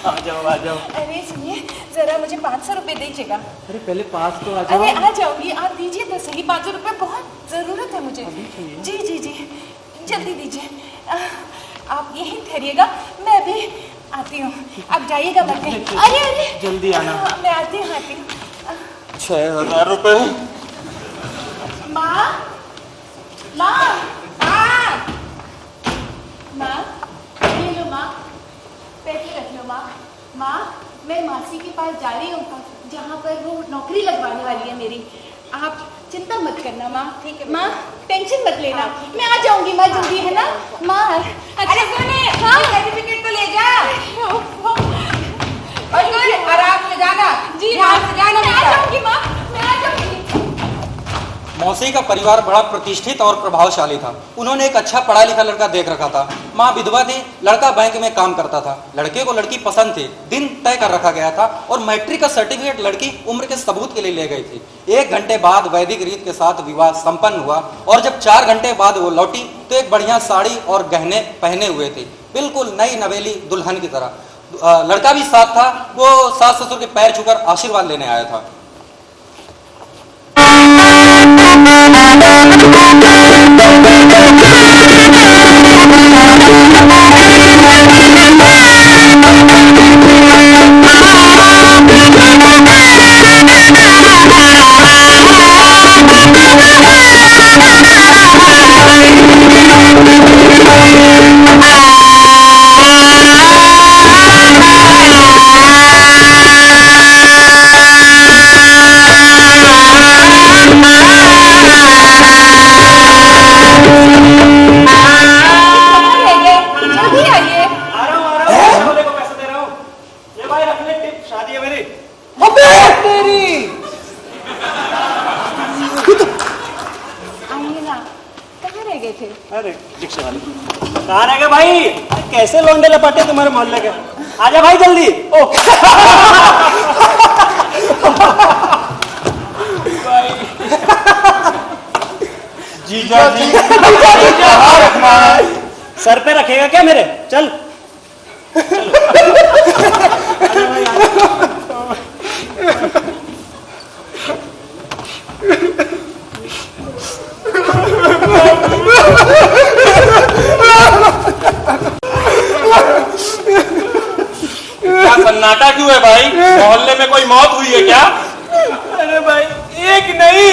आ जाओ। अरे सुनिए, जरा मुझे 500 रुपए दीजिएगा। अरे पहले पास तो आ अरे आ जाऊंगी, आप दीजिए तो सही। 500 रुपए बहुत जरूरत है मुझे। जी जल्दी दीजिए। आप यहीं ठहरिएगा, मैं अभी आती हूँ। आप जाइएगा मत। अरे अरे जल्दी आना। मैं आती हूँ। 6,000 रुपए। माँ, माँ, माँ, ये लो माँ, पैसे रख लो माँ। माँ, मैं मासी के पास जा रही हूँ, जहाँ पर वो नौकरी लगवाने वाली है मेरी। आप चिंता मत करना माँ। ठीक है माँ, टेंशन मत लेना। मैं आ जाऊंगी माँ जल्दी, है ना माँ। अरे सुने, हाँ सर्टिफिकेट तो ले जा। और सुन, आराम से जाना। जी ध्यान से जाना। मैं आ जाऊंगी माँ, मैं आ जाऊंगी। मौसी का परिवार बड़ा प्रतिष्ठित और प्रभावशाली था। उन्होंने एक अच्छा पढ़ा लिखा लड़का देख रखा था। माँ विधवा थी, लड़का बैंक में काम करता था। लड़के को लड़की पसंद थी, दिन तय कर रखा गया था और मैट्रिक का सर्टिफिकेट लड़की उम्र के सबूत के लिए ले गई थी। 1 घंटे बाद वैदिक रीत के साथ विवाह संपन्न हुआ और जब 4 घंटे बाद वो लौटी तो एक बढ़िया साड़ी और गहने पहने हुए थे, बिल्कुल नई नवेली दुल्हन की तरह। लड़का भी साथ था। वो सास ससुर के पैर छूकर आशीर्वाद लेने आया था। अरे रिक्शा वाले कहाँ रह गए भाई? कैसे लौंडे लपाटे तुम्हारे मोहल्ले के? आजा भाई जल्दी। ओ जीजा जी कहाँ रखना है? सर पे रखेगा क्या मेरे? चल क्या सन्नाटा क्यों है भाई? मोहल्ले में कोई मौत हुई है क्या? अरे भाई एक नहीं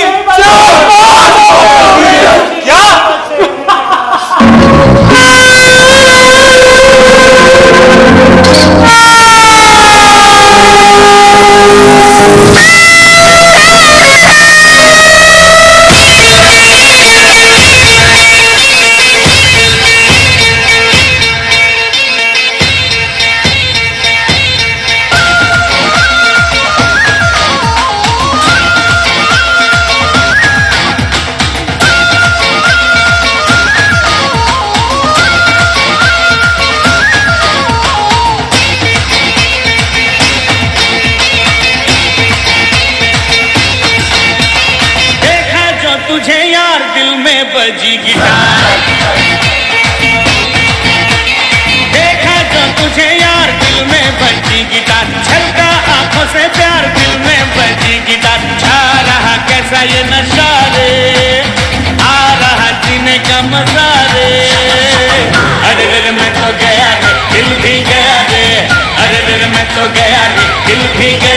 क्या? बजी गिटार देखा तो तुझे यार दिल में बजी गिटार, छलका आंखों से प्यार दिल में बजी गिटार। छा रहा कैसा ये नशा रे, आ रहा जीने का मजा रे। अरे रे मैं तो गया रे, दिल भी गया रे। अरे रे मैं तो गया रे, दिल भी गया।